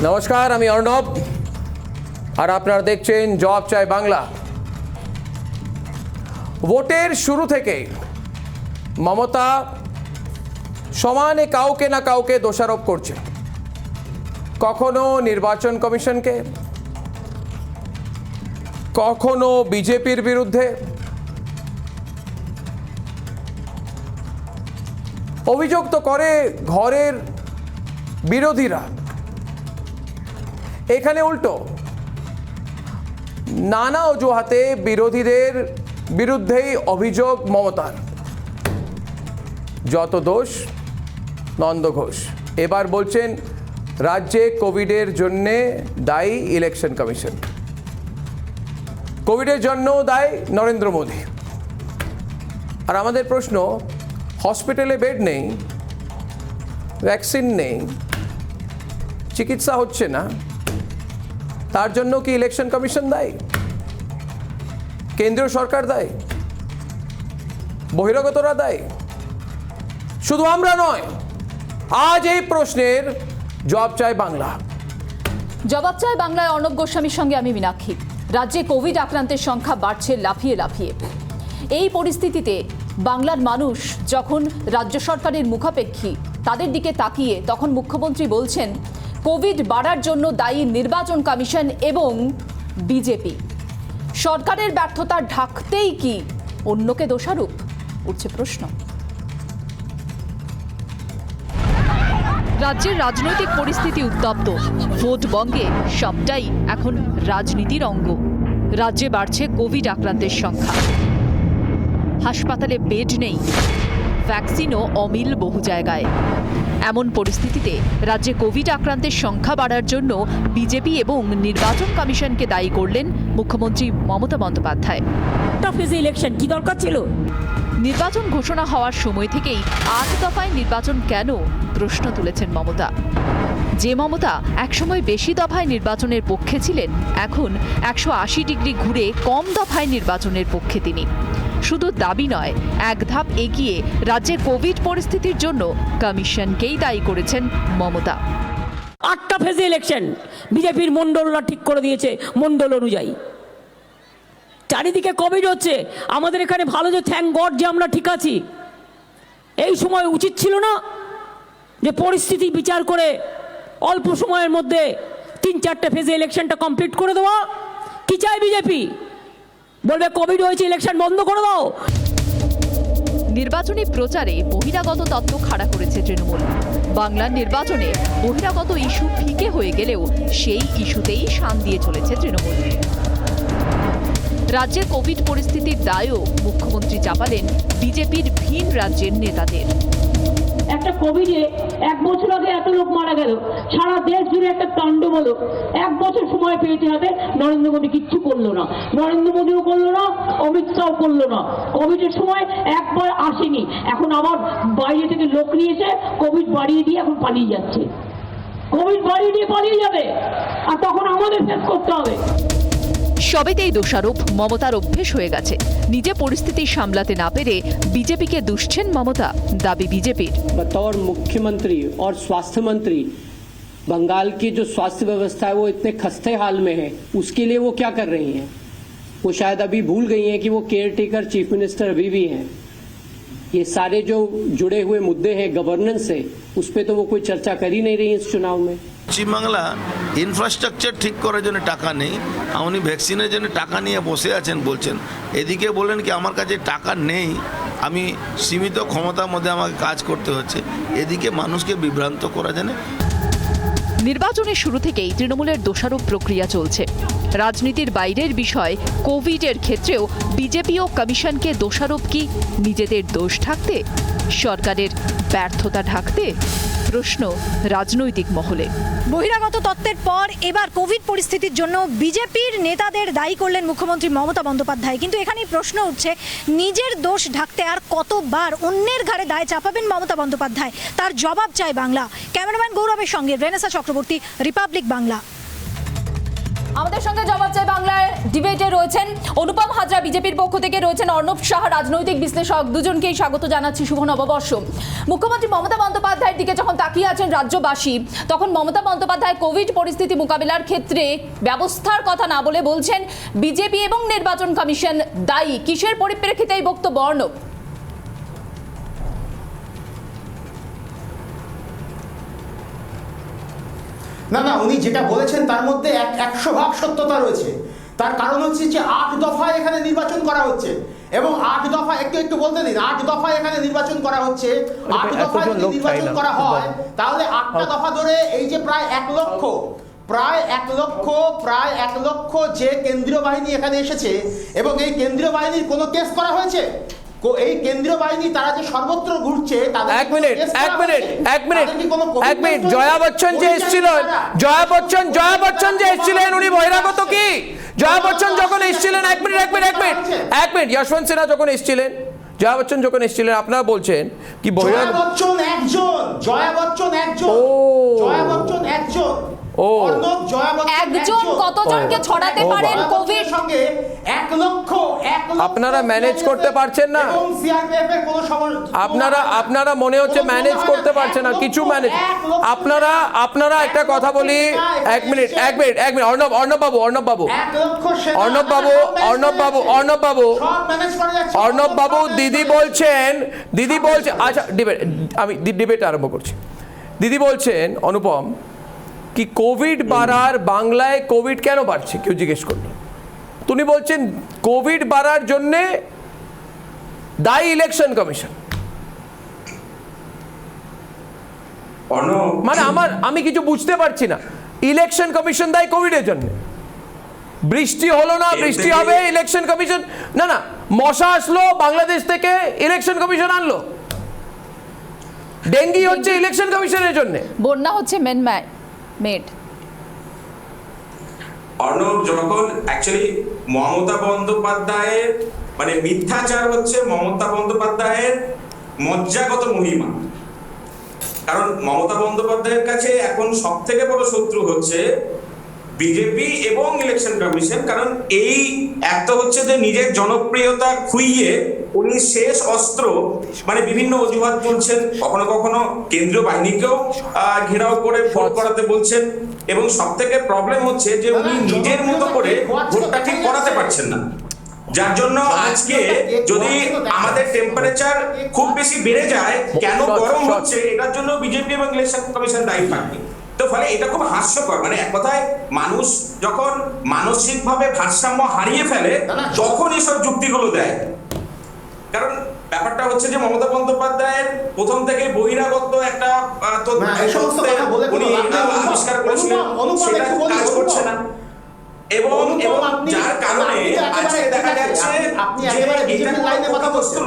নমস্কার, আমি অর্ণব আর আপনারা দেখছেন জবাব চাই বাংলা। ভোটের শুরু থেকে মমতা সমানে কাউকে না কাউকে দোষারোপ করছে, কখনো নির্বাচন কমিশনকে, কখনো বিজেপির বিরুদ্ধে। অভিযোগ তো করে ঘরের বিরোধীরা, এখানে উল্টো নানা অজুহাতে বিরোধীদের বিরুদ্ধেই অভিযোগ মমতার। যত দোষ নন্দ ঘোষ। এবার বলছেন রাজ্যে কোভিডের জন্যে দায়ী ইলেকশন কমিশন, কোভিডের জন্য দায়ী নরেন্দ্র মোদী। আর আমাদের প্রশ্ন, হসপিটালে বেড নেই, ভ্যাকসিন নেই, চিকিৎসা হচ্ছে না, তার জন্য কি ইলেকশন কমিশন দায়ী? কেন্দ্রীয় সরকার দায়ী? বহিরাগতরা দায়ী? শুধু আমরা নয়, আজ এই প্রশ্নের জবাব চাই বাংলা। জবাব চাই বাংলায় অর্ণব গোস্বামীর সঙ্গে আমি মীনাক্ষী। রাজ্যে কোভিড আক্রান্তের সংখ্যা বাড়ছে লাফিয়ে লাফিয়ে। এই পরিস্থিতিতে বাংলার মানুষ যখন রাজ্য সরকারের মুখাপেক্ষী, তাদের দিকে তাকিয়ে তখন মুখ্যমন্ত্রী বলছেন কোভিড বাড়ার জন্য দায়ী নির্বাচন কমিশন এবং বিজেপি। সরকারের ব্যর্থতা ঢাকতেই কি অন্যকে দোষারোপ? উঠছে প্রশ্ন। রাজ্যের রাজনৈতিক পরিস্থিতি উত্তপ্ত। ভোট বঙ্গে সবটাই এখন রাজনীতির অঙ্গ। রাজ্যে বাড়ছে কোভিড আক্রান্তের সংখ্যা, হাসপাতালে বেড নেই, ভ্যাকসিনও অমিল বহু জায়গায়। এমন পরিস্থিতিতে রাজ্যে কোভিড আক্রান্তের সংখ্যা বাড়ার জন্য বিজেপি এবং নির্বাচন কমিশনকে দায়ী করলেন মুখ্যমন্ত্রী মমতা বন্দ্যোপাধ্যায়। ইলেকশন কি দরকার ছিল? নির্বাচন ঘোষণা হওয়ার সময় থেকেই ৮ দফায় নির্বাচন কেন প্রশ্ন তুলেছেন মমতা। যে মমতা একসময় বেশি দফায় নির্বাচনের পক্ষে ছিলেন, এখন ১৮০ ডিগ্রি ঘুরে কম দফায় নির্বাচনের পক্ষে তিনি। শুধু দাবি নয়, এক ধাপ এগিয়ে রাজ্যের কোভিড পরিস্থিতির জন্য কমিশনকেই দায়ী করেছেন মমতা। ৮টা ফেজে ইলেকশন বিজেপির মণ্ডলরা ঠিক করে দিয়েছে, মণ্ডল অনুযায়ী। চারিদিকে কোভিড হচ্ছে, আমাদের এখানে ভালো যে থ্যাঙ্ক গড যে আমরা ঠিক আছি। এই সময় উচিত ছিল না যে পরিস্থিতি বিচার করে অল্প সময়ের মধ্যে ৩-৪টে ফেজে ইলেকশনটা কমপ্লিট করে দেওয়া? কি চাই বিজেপি? বলবে কোভিড হয়েছে, ইলেকশন বন্ধ করে দাও। নির্বাচনী প্রচারে বহিরাগত তত্ত্ব খাড়া করেছে তৃণমূল। বাংলার নির্বাচনে বহিরাগত ইস্যু ফিকে হয়ে গেলেও সেই ইস্যুতেই শান দিয়ে চলেছে তৃণমূল। রাজ্যের কোভিড পরিস্থিতির দায়ও মুখ্যমন্ত্রী চাপালেন বিজেপির ভিন রাজ্যের নেতাদের। একটা কোভিডে ১ বছর আগে এত লোক মারা গেল, সারা দেশ জুড়ে একটা তাণ্ডব হলো। ১ বছর সময় পেয়েছে হাতে, নরেন্দ্র মোদী কিচ্ছু করলো না। নরেন্দ্র মোদীও করলো না, অমিত শাহ করলো না। কোভিডের সময় একবার আসেনি, এখন আবার বাইরে থেকে লোক নিয়েছে, কোভিড বাড়িয়ে দিয়ে এখন পালিয়ে যাচ্ছে। কোভিড বাড়িয়ে দিয়ে পালিয়ে যাবে, আর তখন আমাদের ফেস করতে হবে। সবেতেই দোষারোপ মমতার অভ্যেস হয়ে গেছে। নিজে পরিস্থিতি সামলাতে না পেরে বিজেপিকে দুষছেন মমতা, দাবি বিজেপির। बतौर मुख्यमंत्री और स्वास्थ्य मंत्री बंगाल की जो स्वास्थ्य व्यवस्था है वो इतने खस्ते हाल में है, उसके लिए वो क्या कर रही हैं? वो शायद अभी भूल गई हैं कि वो केयर टेकर चीफ मिनिस्टर अभी भी हैं। ये सारे जो जुड़े हुए मुद्दे हैं गवर्नेंस से, उस पर तो वो कोई चर्चा कर ही नहीं रही इस चुनाव में। পশ্চিমবাংলা ইনফ্রাস্ট্রাকচার ঠিক করার জন্য টাকা নেই, উনি ভ্যাকসিনের জন্য টাকা নিয়ে বসে আছেন বলছেন। এদিকে বলেন কি আমার কাছে টাকা নেই, আমি সীমিত ক্ষমতার মধ্যে আমাকে কাজ করতে হচ্ছে। এদিকে মানুষকে বিভ্রান্ত করা যায় না। নির্বাচনের শুরু থেকেই তৃণমূলের দোষারোপ প্রক্রিয়া চলছে। রাজনীতির বাইরের বিষয় কোভিডের ক্ষেত্রেও বিজেপি ও কমিশনকে দোষারোপ কি নিজেদের দোষ ঢাকতে, সরকারের ব্যর্থতা ঢাকতে? প্রশ্ন রাজনৈতিক মহলে। বহিরাগত তত্ত্বের পর এবার কোভিড পরিস্থিতির জন্য বিজেপির নেতাদের দায়ী করলেন মুখ্যমন্ত্রী মমতা বন্দ্যোপাধ্যায়। কিন্তু এখানেই প্রশ্ন উঠছে, নিজের দোষ ঢাকতে আর কতবার অন্যের ঘাড়ে দায় চাপাবেন মমতা বন্দ্যোপাধ্যায়? তার জবাব চাই বাংলা। ক্যামেরাম্যান গৌরবের সঙ্গে রেনেসা চক্রবর্তী, রিপাবলিক বাংলা। আমাদের সঙ্গে জবাব চাই বাংলায় ডিবেটে রয়েছেন অনুপম হাজরা বিজেপির পক্ষ থেকে, রয়েছেন অর্ণব সাহা রাজনৈতিক বিশ্লেষক। দুজনকেই স্বাগত জানাচ্ছি, শুভ নববর্ষ। মুখ্যমন্ত্রী মমতা বন্দ্যোপাধ্যায়ের দিকে যখন তাকিয়ে আছেন রাজ্যবাসী, তখন মমতা বন্দ্যোপাধ্যায় কোভিড পরিস্থিতি মোকাবিলার ক্ষেত্রে ব্যবস্থার কথা না বলে বলছেন বিজেপি এবং নির্বাচন কমিশন দায়ী। কিসের পরিপ্রেক্ষিতে এই বক্তব্য অর্ণব? না উনি যেটা বলেছেন তার মধ্যে 100% সত্যতা রয়েছে। তার কারণ হচ্ছে যে 8 দফায় এখানে নির্বাচন করা হচ্ছে এবং 8 দফা একটু বলতে দিন, 8 দফায় এখানে নির্বাচন করা হচ্ছে। 8 দফায় যদি নির্বাচন করা হয় তাহলে 8টা দফা ধরে এই যে প্রায় 1 লক্ষ যে কেন্দ্রীয় বাহিনী এখানে এসেছে এবং এই কেন্দ্রীয় বাহিনীর কোনো কেস করা হয়েছে? এই কেন্দ্রীয় বাহিনী তারা যে সর্বত্র ঘুরছে তাদের এক মিনিট জয়া বচ্চন যে এসেছিলেন, যে এসেছিলেন উনি বহিরাগত কি? জয়া বচ্চন যখন এসেছিলেন, এক মিনিট যশবন্ত সিনহা যখন এসেছিলেন, জয়া বচ্চন যখন এসেছিলেন, আপনারা বলছেন কি জয়া বচ্চন একজন অর্ণব, জয়া বচ্চন একজন কতজনকে ছড়াতে পারেন কোভিড? সঙ্গে 1 লক্ষ আপনারা ম্যানেজ করতে পারছেন না। এবং সিআরপিএফ এর কোনো আপনারা মনে হচ্ছে ম্যানেজ করতে পারছেন না, কিছু ম্যানেজ। আপনারা একটা কথা বলি, এক মিনিট অর্ণব বাবু দিদি বলছেন আচ্ছা আমি ডিবেট আরম্ভ করছি। দিদি বলছেন অনুপম কি কোভিড বাড়ার, বাংলায় কোভিড কেন বাড়ছে কেউ জিজ্ঞেস করলো, তুমি বলছেন কোভিড বাড়ার জন্যে দায়ী ইলেকশন কমিশন। মানে আমি কিছু বুঝতে পারছি না, ইলেকশন কমিশন দায়ী কোভিডের জন্য? বৃষ্টি হলো না, বৃষ্টি হবে, ইলেকশন কমিশন না মশা আসলো বাংলাদেশ থেকে, ইলেকশন কমিশন আনলো। ডেঙ্গি হচ্ছে ইলেকশন কমিশনের জন্য, বন্যা হচ্ছে মেড। অর্ণব, যখন অ্যাকচুয়ালি মমতা বন্দ্যোপাধ্যায়ের মানে মিথ্যাচার হচ্ছে মমতা বন্দ্যোপাধ্যায়ের মজ্জাগত মহিমা। কারণ মমতা বন্দ্যোপাধ্যায়ের কাছে এখন সব থেকে বড় শত্রু হচ্ছে বিজেপি এবং ইলেকশন কমিশন। কারণ এই একটা হচ্ছে যে নিজের জনপ্রিয়তা খুইয়ে উনি শেষ অস্ত্র মানে বিভিন্ন অজুহাত তুলছেন, কখনো কখনো কেন্দ্রীয় বাহিনীকেও ঘেরাও করে ভোট করাতে বলছেন, এবং সব থেকে প্রবলেম হচ্ছে যে উনি নিজের মতো করে ভোটটা ঠিক করাতে পারছেন না। যার জন্য আজকে যদি আমাদের টেম্পারেচার খুব বেশি বেড়ে যায়, কেন গরম হচ্ছে, এটার জন্য বিজেপি এবং ইলেকশন কমিশন দায়ী থাকবে। তো ফলে এটা খুব হাস্যকর। মানে এক কথায় মানুষ যখন মানসিকভাবে ভারসাম্য হারিয়ে ফেলে তখন এসব যুক্তিগুলো দেয়। কারণ ব্যাপারটা হচ্ছে যে মমতা বন্দ্যোপাধ্যায়ের প্রথম থেকে বহিরাগত একটা উনি আবিষ্কার করেছিলেন, সেটা কাজ করছে না, এবং যার কারণে আজকে দেখা যাচ্ছে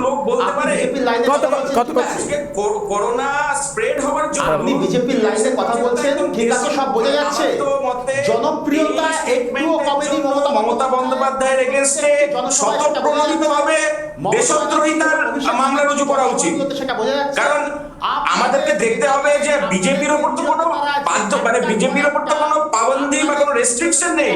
লোক বলতে পারে আজকে করোনা স্প্রেড হওয়ার জন্য আপনি বিজেপির লাইনে কথা বলছেন, ঠিক আছে, সব বোঝা যাচ্ছে। জনপ্রিয়তা একটুও কমেনি মমতা বন্দ্যোপাধ্যায়ের এগেইনস্টে স্বতঃপ্রণোদিতভাবে দেশদ্রোহিতার মামলা রুজু করা উচিত। কারণ আমাদেরকে দেখতে হবে যে বিজেপির উপর তো কোনো বিজেপির উপর তো কোনো পাবন্দি বা কোনো রেস্ট্রিকশন নেই।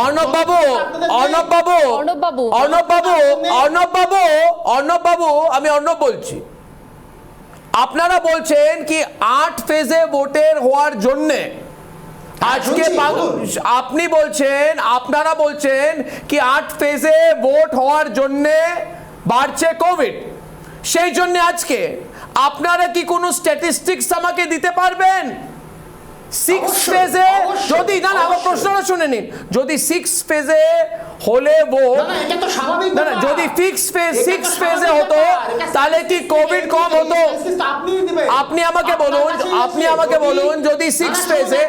অর্ণব বাবু আমি অর্ণব বলছি, আপনারা বলছেন কি 8 ফেজে ভোটের হওয়ার জন্যে আজকে আপনারা বলছেন কি 8 ফেজে ভোট হওয়ার জন্যে বাড়ছে কোভিড, সেই জন্য আজকে আপনারা কি কোনো স্ট্যাটিস্টিক্স আমাকে দিতে পারবেন? 6 ফেজে যদি আমার প্রশ্নটা শুনে নিন, যদি 6 ফেজে হলে যদি 6 ফেজে হতো তাহলে কি কোভিড কম হতো? আপনি আমাকে বলুন যদি 6 ফেজে,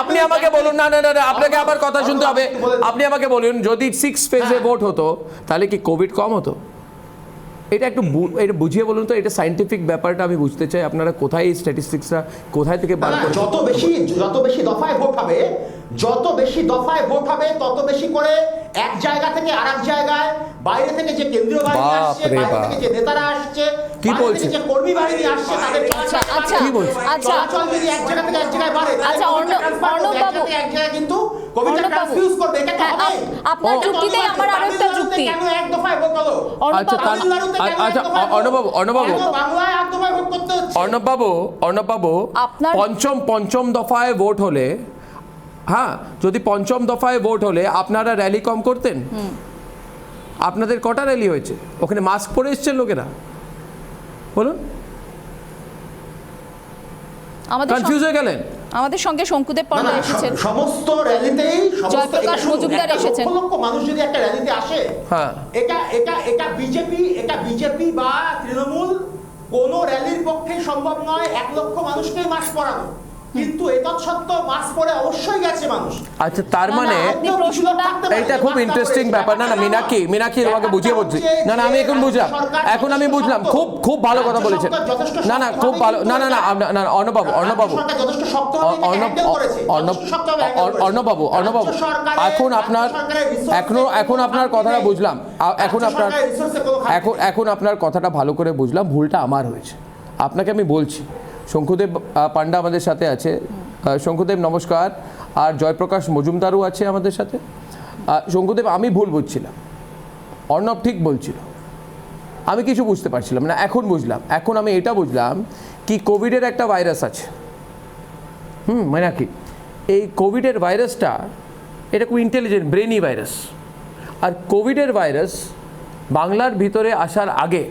আপনি আমাকে বলুন না আপনাকে আবার কথা শুনতে হবে। আপনি আমাকে বলুন যদি 6 ফেজে ভোট হতো তাহলে কি কোভিড কম হতো? এটা একটু বুঝিয়ে বলুন তো, এটা সায়েন্টিফিক ব্যাপারটা আমি বুঝতে চাই। আপনারা কোথায় এই স্ট্যাটিস্টিক্সটা কোথায় থেকে বার করেন? যত বেশি দফায় ভোট হবে তত বেশি করে এক জায়গা থেকে আরেক জায়গায়, বাইরে থেকে যে কেন্দ্রীয় বাহিনী আসছে, বাপরে বাইরে বাপ। থেকে যে নেতারা আসছে, কি বাইরে বলছে? থেকে যে কর্মী বাহিনী আসছে, তাদের আচ্ছা, কি বলছে? চলাচল যদি এক জায়গা থেকে এক জায়গায় বাড়ে, তাহলে আচ্ছা, কোভিডটা transfer করবে, এক অর্ণব জায়গা থেকে এক জায়গায় কিন্তু কোভিডটা অর্ণব বাবু। ট্রান্সফিউজ করবে, এটা কি হ্যাঁ, হবে? আপনার এটা তো যুক্তিতেই অনিবার্য। আমার আরেকটা তামিলনাড়ুতে যুক্তি। কেন এক দফায় ভোট হলো? আচ্ছা, তামিলনাড়ুতে কেন এক আচ্ছা, দফায় ভোট? অর্ণববাবু, অর্ণববাবু। কেন বাংলায় এক দফায় ভোট করতে হচ্ছে? অর্ণববাবু, আপনার- পঞ্চম দফায় ভোট হলে, হ্যাঁ, যদি পঞ্চম দফায় ভোট হলে আপনারা র্যালি কম করতেন? আপনাদের কটা র্যালি হয়েছে? ওখানে মাস্ক পরে এসছেন লোকেরা, বলুন। আমাদের কনফিউজ হয়ে গেলেন? আমাদের সঙ্গে শঙ্কুদেব না, পণ্ডা না, এসেছেন। সমস্ত র্যালিতেই জয়প্রকাশ মজুমদার এসেছেন। লক্ষ মানুষ যদি একটা র্যালিতে আসে, হ্যাঁ। এটা বিজেপি বা তৃণমূল কোন র্যালির পক্ষে সম্ভব নয় 1 লক্ষ মানুষকেই মাস্ক পরানো, কিন্তু এতৎসত্ত্বেও মাস্ক পরে অবশ্যই গেছে মানুষ। আচ্ছা, তার না, না, মানে আপনি প্রশ্নটা- এইটা খুব ইন্টারেস্টিং ব্যাপার। না না, মীনাক্ষী তোমাকে বুঝিয়ে বলছি। না না, আমি এখন বুঝলাম, আমি বুঝলাম। খুব ভালো কথা বলেছেন। না না, খুব ভালো। না না না, না, অর্ণববাবু, যথেষ্ট শক্তভাবে এটাকে হ্যান্ডেল করেছে, যথেষ্ট শক্তভাবে হ্যান্ডেল করেছে। অর্ণববাবু, রাজ্য সরকারের- এখন আপনার কথাটা বুঝলাম। এখন আপনার কথাটা ভালো করে বুঝলাম। ভুলটা আমার হয়েছে, আপনাকে আমি বলছি। শঙ্কুদেব পান্ডা আমাদের সাথে আছে। শঙ্কুদেব নমস্কার। আর জয়প্রকাশ মজুমদারও আছে আমাদের সাথে। শঙ্কুদেব, আমি ভুল বুঝছিলাম, অর্ণব ঠিক বলছিল, আমি কিছু বুঝতে পারছিলাম না। এখন বুঝলাম। এখন আমি এটা বুঝলাম কি কোভিডের একটা ভাইরাস আছে। মানে কি এই কোভিডের ভাইরাসটা, এটা খুব ইন্টেলিজেন্ট ব্রেনি ভাইরাস। আর কোভিডের ভাইরাস বাংলার ভিতরে আসার আগে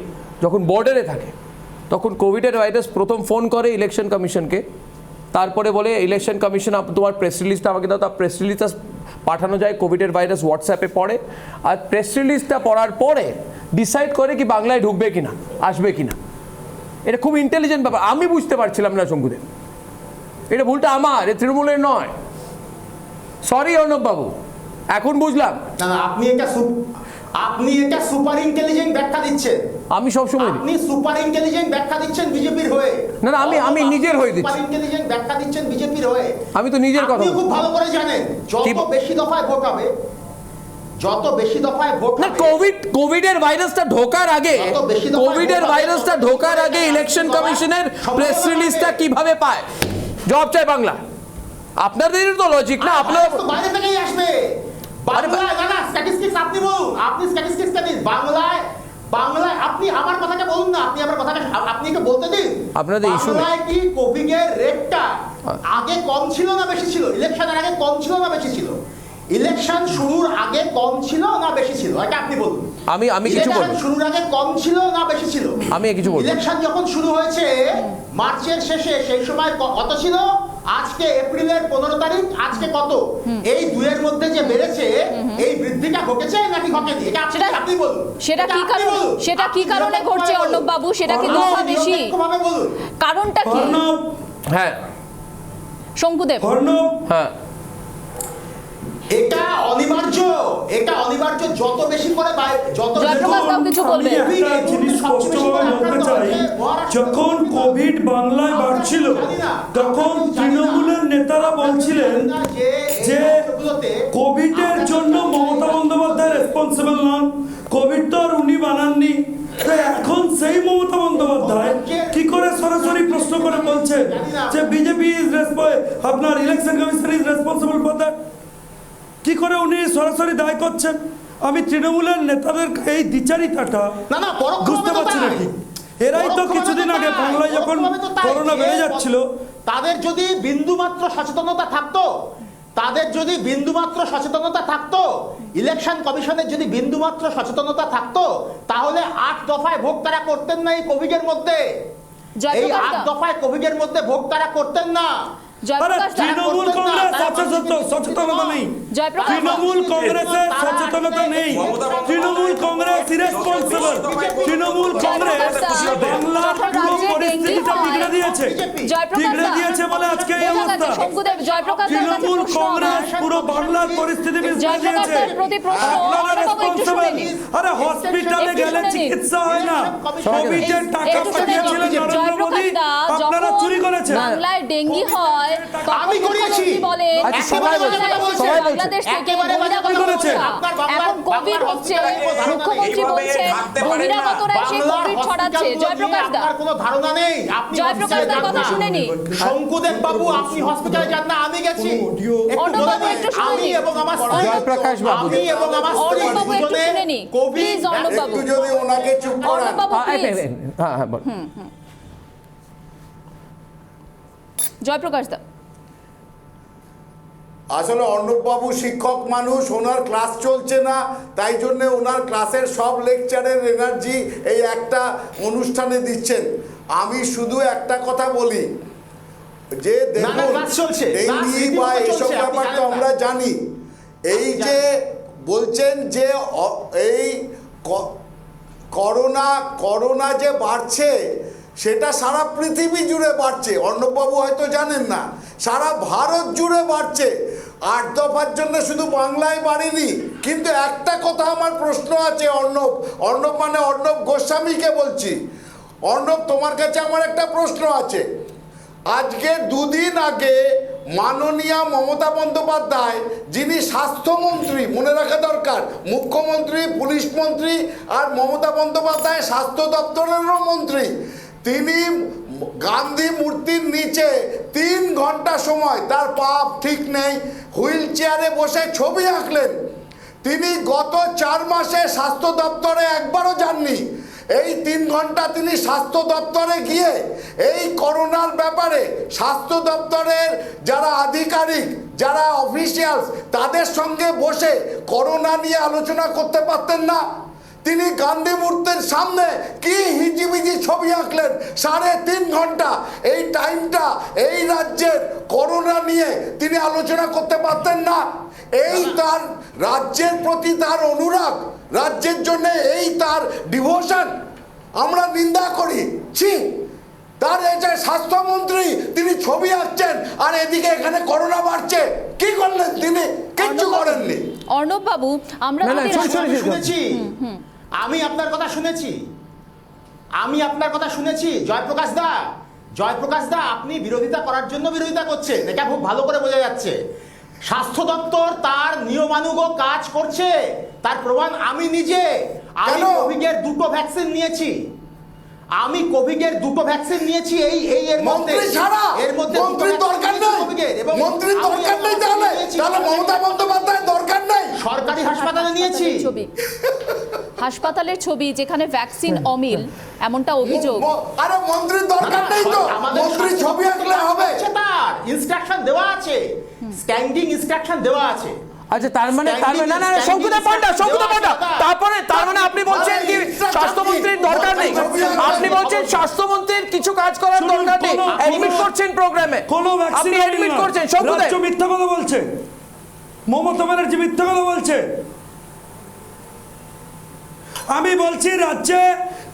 যখন বর্ডারে থাকে, তখন কোভিডের ভাইরাস প্রথম ফোন করে ইলেকশন কমিশনকে। তারপরে বলে ইলেকশন কমিশন তোমার প্রেস রিলিজটা আমাকে দাও। তা প্রেস রিলিজটা পাঠানো যায়, কোভিডের ভাইরাস হোয়াটসঅ্যাপে পড়ে। আর প্রেস রিলিজটা পড়ার পরে ডিসাইড করে কি বাংলায় ঢুকবে কিনা, আসবে কিনা। এটা খুব ইন্টেলিজেন্ট ব্যাপার। আমি বুঝতে পারছিলাম না শঙ্কুদেব, এটা ভুলটা আমার, এ তৃণমূলের নয়। সরি অর্ণববাবু, এখন বুঝলাম। না না, আপনি এটা সুপার ইন্টেলিজেন্ট ব্যাখ্যা দিচ্ছেন। আমি সবসময় দিই। আপনি সুপার ইন্টেলিজেন্ট ব্যাখ্যা দিচ্ছেন বিজেপির হয়ে। না না, আমি নিজের হয়ে দিচ্ছি। সুপার ইন্টেলিজেন্ট ব্যাখ্যা দিচ্ছেন বিজেপির হয়ে। আমি তো নিজের কথা আপনি বলছি। খুব ভালো করে জানেন, যত কি- বেশি দফায় ভোট হবে, যত বেশি দফায় ভোট না, হবে, কোভিডের ভাইরাসটা ঢোকার আগে, যত বেশি দফায় কোভিডের ভোট হবে, ভাইরাসটা তত ঢোকার বেশি আগে দফায় ইলেকশন ভোট কমিশনের হবে। প্রেস রিলিজটা কিভাবে পায়? জবাব চাই বাংলা। আপনাদের তো লজিক না, আপনারা তো বাইরে থেকেই আসবে। বাংলায় না না, স্ট্যাটিস্টিক্স আপনি বলুন, আপনি স্ট্যাটিস্টিক্সটা দিন। বাংলায় আপনি আমার কথাটা বলুন না, আপনি আমার কথাটা আপনি একটু বলতে দিন। আপনাদের issue নেই। বাংলায় কি কোভিডের রেটটা আগে কম ছিল না বেশি ছিল? ইলেকশনের আগে কম ছিল না বেশি ছিল? ইলেকশন শুরুর আগে কম ছিল না বেশি ছিল? এটা আপনি বলুন। আমি কিছু বলবো। ইলেকশন শুরুর আগে কম ছিল না বেশি ছিল? আমি কিছু বলবো। ইলেকশন যখন শুরু হয়েছে মার্চের শেষে, সেই সময় কত ছিল? আজকে এপ্রিলের 15 তারিখ, আজকে কত? এই দুয়ের মধ্যে যে বেড়েছে, এই বৃদ্ধিটা ঘটেছে নাকি ঘটেনি? এটা আপনি বলুন। সেটা কি আপনি কারণে, বলুন। সেটা কি আপনি কারণে ঘটছে নিরপেক্ষভাবে অর্ণব বলুন। বাবু? সেটা কি অর্ণব, দফা বেশি? নিরপেক্ষভাবে বলুন। কারণটা কি? হ্যাঁ শঙ্কুদেব, হ্যাঁ, এটা অনিবার্য, যত বেশি করে যত জয়প্রকাশ দাও কিছু বলবেন। আমি একটা জিনিস স্পষ্টভাবে বলতে চাই, যখন কোভিড বাংলায় বাড়ছিল তখন তৃণমূলের নেতারা বলছিলেন যে কোভিডের জন্য মমতা বন্দ্যোপাধ্যায় রেসপন্সিবল নন, কোভিড তো আর উনি বানাননি। তো এখন সেই মমতা বন্দ্যোপাধ্যায় কি করে সরাসরি প্রশ্ন করে বলছেন যে বিজেপি ইজ আপনার election commission is responsible for that? কি করে উনি সরাসরি দায় করছেন? আমি তৃণমূলের নেতাদের এই দ্বিচারিতাটা বুঝতে পারছি না। ঠিক এরাই তো কিছুদিন আগে বাংলায় যখন করোনা বেড়ে যাচ্ছিল, তাদের যদি বিন্দুমাত্র সচেতনতা থাকতো, ইলেকশন কমিশনের যদি বিন্দুমাত্র সচেতনতা থাকতো, তাহলে 8 দফায় ভোট তারা করতেন না। এই কোভিডের মধ্যে, এই 8 দফায় কোভিডের মধ্যে ভোট তারা করতেন না। তৃণমূল কংগ্রেস সচেতনতা নেই, তৃণমূল কংগ্রেসের সচেতনতা নেই, তৃণমূল কংগ্রেস ইরেসপন্সিবল, তৃণমূল কংগ্রেস বাংলার পুরো পরিস্থিতিটা বিগড়ে দিয়েছে, ঠিকরে দিয়েছে বলে আজকে এই অবস্থা। শঙ্কুদেব, জয়প্রকাশ দার কাছে তৃণমূল প্রশ্ন কংগ্রেস আমার। পুরো বাংলার পরিস্থিতি বিগড়ে জয়প্রকাশ দিয়েছে। দার প্রতি প্রশ্ন, আপনারা অন্যবাবু একটু শুনে রেসপন্সিবল। নিন। আরে হসপিটালে একটু গেলে শুনে নিন। চিকিৎসা হয় না, কোভিডের টাকা একটু শুনে নিন। পাঠিয়েছিলেন নরেন্দ্র মোদী, জয়প্রকাশ দা আপনারা যখন চুরি করেছেন। বাংলায় ডেঙ্গি হয় তখন আমি করিয়েছি। মুখ্যমন্ত্রী বলেন, আচ্ছা, সবাই বলছে, বাংলায় সবাই এসেছে, বলছে। বাংলাদেশ থেকে একেবারে বহিরাগত বাংলা করেছে। অবস্থা। এখন কোভিড হচ্ছে, মুখ্যমন্ত্রী এইভাবে বলছে থাকতে পারেন না। বহিরাগতরা এসে কোভিড ছড়াচ্ছে। জয়প্রকাশ দা, আপনার কোনো ধারণা নেই। আপনি জয়প্রকাশ দার কথা শুনে নিন। শঙ্কুদেব বাবু, আপনি হসপিটালে যান না, আমি গেছি। একটু অর্ণব বলে বাবু, দিন, একটু শুনে আমি নিন। এবং আমার স্ত্রী, জয়প্রকাশ বাবু। আমি এবং আমার স্ত্রী অর্ণব বাবু, একটু দুজনে শুনে নিন। কোভিড প্লিজ, অর্ণব বাবু। একটু যদি ওনাকে চুপ করান। অর্ণব বাবু, প্লিজ। হ্যাঁ হ্যাঁ বল। জয়প্রকাশ দা, আসলে অর্ণববাবু শিক্ষক মানুষ, ওনার ক্লাস চলছে না, তাই জন্য ওনার ক্লাসের সব লেকচারের এনার্জি এই একটা অনুষ্ঠানে দিচ্ছেন। আমি শুধু একটা কথা বলি যে না, দেখুন, ক্লাস চলছে, ক্লাস ডেঙ্গি রীতিমতো বা এইসব চলছে, আপনি ব্যাপার তো জানেন না। আমরা জানি। এই যে বলছেন যে এই করোনা যে বাড়ছে, সেটা সারা পৃথিবী জুড়ে বাড়ছে। অর্ণববাবু হয়তো জানেন না, সারা ভারত জুড়ে বাড়ছে। 8 দফার জন্য শুধু বাংলায় বাড়েনি। কিন্তু একটা কথা আমার প্রশ্ন আছে, অর্ণব মানে অর্ণব গোস্বামীকে বলছি। অর্ণব, তোমার কাছে আমার একটা প্রশ্ন আছে। আজকে 2 দিন আগে মাননীয়া মমতা বন্দ্যোপাধ্যায়, যিনি স্বাস্থ্যমন্ত্রী, মনে রাখা দরকার, মুখ্যমন্ত্রী, পুলিশ মন্ত্রী, আর মমতা বন্দ্যোপাধ্যায় স্বাস্থ্য দপ্তরেরও মন্ত্রী, তিনি গান্ধী মূর্তির নিচে 3 ঘন্টা সময়, তার পা ঠিক নেই, হুইল চেয়ারে বসে ছবি আঁকলেন। তিনি গত 4 মাসে স্বাস্থ্য দপ্তরে একবারও যাননি। এই 3 ঘন্টা তিনি স্বাস্থ্য দপ্তরে গিয়ে এই করোনার ব্যাপারে স্বাস্থ্য দপ্তরের যারা আধিকারিক, যারা অফিসিয়ালস, তাদের সঙ্গে বসে করোনা নিয়ে আলোচনা করতে পারতেন না? তিনি গান্ধী মূর্তির সামনে কি হিজিবিজি ছবি আঁকলেন 3.5 ঘন্টা। এই টাইমটা এই রাজ্যের করোনা নিয়ে তিনি আলোচনা করতে পারতেন না? এই তার রাজ্যের প্রতি তার অনুরাগ, রাজ্যের জন্য এই তার ডিভোশন, আমরা নিন্দা করি। ছি, তার এই যে স্বাস্থ্যমন্ত্রী, তিনি ছবি আঁকছেন আর এদিকে এখানে করোনা বাড়ছে। কি করলেন তিনি? কিচ্ছু করেননি। অর্ণব বাবু, আমরা না, না, যদি sorry, sorry, শুনেছি, আমি আপনার কথা শুনেছি, জয়প্রকাশ দা, আপনি বিরোধিতা করার জন্য বিরোধিতা করছেন, এটা খুব ভালো করে বোঝা যাচ্ছে। স্বাস্থ্য দপ্তর তার নিয়মানুগ কাজ করছে, তার প্রমাণ আমি নিজে। আমি কোভিডের 2টো ভ্যাকসিন নিয়েছি। এই এর মধ্যে, মন্ত্রী ছাড়া, এর মধ্যে মন্ত্রীর দরকার নেই, মন্ত্রীর দরকার নেই। তাহলে মমতা বন্দ্যোপাধ্যায়ের দরকার নেই। সরকারি হাসপাতালে নিয়েছি। ছবি, হাসপাতালের ছবি যেখানে ভ্যাকসিন অমিল, এমনটা অভিযোগ। আরে মন্ত্রীর দরকার নেই তো, মন্ত্রী ছবি আঁকলে হবে? তার ইনস্ট্রাকশন দেওয়া আছে, স্ট্যান্ডিং ইনস্ট্রাকশন দেওয়া আছে। আচ্ছা, তার মানে না না না, শঙ্কুদেব পান্ডা, তারপরে তার মানে আপনি বলছেন কি স্বাস্থ্যমন্ত্রীর দরকার নেই? আপনি বলছেন স্বাস্থ্যমন্ত্রীর কিছু কাজ করার দরকার নেই, এডমিট করছেন প্রোগ্রামে, কোনো ভ্যাকসিন আপনি এডমিট করছেন। শঙ্কুদেব, রাজ্য মিথ্যা কথা বলছে, মমতা ব্যানার্জি মিথ্যা কথা বলছে। আমি বলছি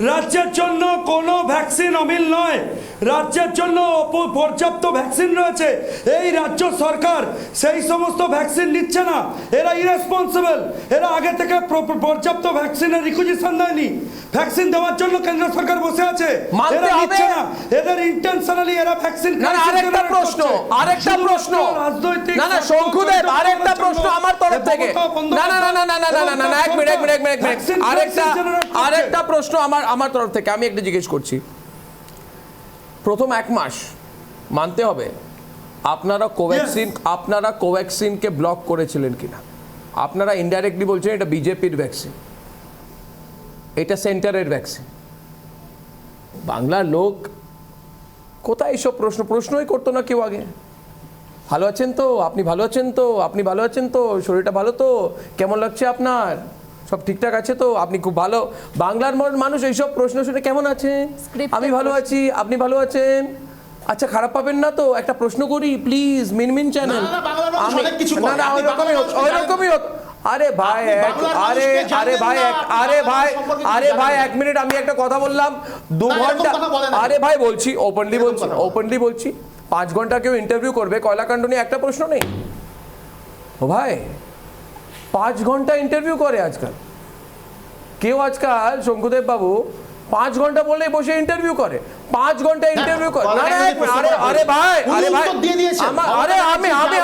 রাজ্যের জন্য কোনো ভ্যাকসিন অমিল নয়, রাজ্যের জন্য পর্যাপ্ত ভ্যাকসিন রয়েছে। এই রাজ্য সরকার সেই সমস্ত ভ্যাকসিন নিচ্ছে না, এরা ইরেসপন্সিবল। এরা আগে থেকে পর্যাপ্ত ভ্যাকসিনের রিকুইজিশন দেয়নি, ভ্যাকসিন দেওয়ার জন্য কেন্দ্র সরকার বসে আছে, এরা নিচ্ছে না। এদের ইন্টেনশনালি এরা ভ্যাকসিন। আরেকটা প্রশ্ন, রাজনৈতিক, না না শঙ্কুদেব, আরেকটা প্রশ্ন আমার তরফ থেকে। না না না না না না না না না, এক মিনিট, আরেকটা প্রশ্ন আমার তরফ থেকে আমি একটা জিজ্ঞেস করছি। প্রথম 1 মাস মানতে হবে আপনারা কোভ্যাক্সিনকে ব্লক করেছিলেন কিনা? আপনারা ইনডাইরেক্টলি বলছেন এটা বিজেপির ভ্যাকসিন, এটা সেন্টারের ভ্যাকসিন। বাংলার লোক কোথায় এইসব প্রশ্নই করতো না কেউ আগে। ভালো আছেন তো আপনি, ভালো আছেন তো আপনি, ভালো আছেন তো, শরীরটা ভালো তো, কেমন লাগছে আপনার, সব ঠিকঠাক আছে তো, আপনি খুব ভালো। বাংলার মানুষ এইসব প্রশ্ন শুনে কেমন আছে, আমি ভালো আছি, আপনি ভালো আছেন, আচ্ছা খারাপ পাবেন না তো, একটা প্রশ্ন করি প্লিজ, মিনমিন চ্যানেল। আমি না না ওইরকমই হোক, আরে ভাই আপনি বাংলার মানুষকে জানেন না, আরে ভাই 1 মিনিট, আমি একটা কথা বললাম 2 না, এরকম ঘন্টা। কথা বলেন না। আরে ভাই বলছি, ওপেনলি এরকম বলছি, কথা বলেন। ওপেনলি বলছি, 5 ঘন্টা কেউ ইন্টারভিউ করবে কয়লাকাণ্ড নিয়ে, একটা প্রশ্ন নেই। ও ভাই 5 ঘন্টা ইন্টারভিউ করে আজকাল কেউ, আজকাল শঙ্কুদেব বাবু 5 ঘন্টা বললেই বসে ইন্টারভিউ করে, 5 ঘন্টা ইন্টারভিউ করে। না, না, আরে ভাই, উনি উত্তর দিয়ে দিয়েছেন। আরে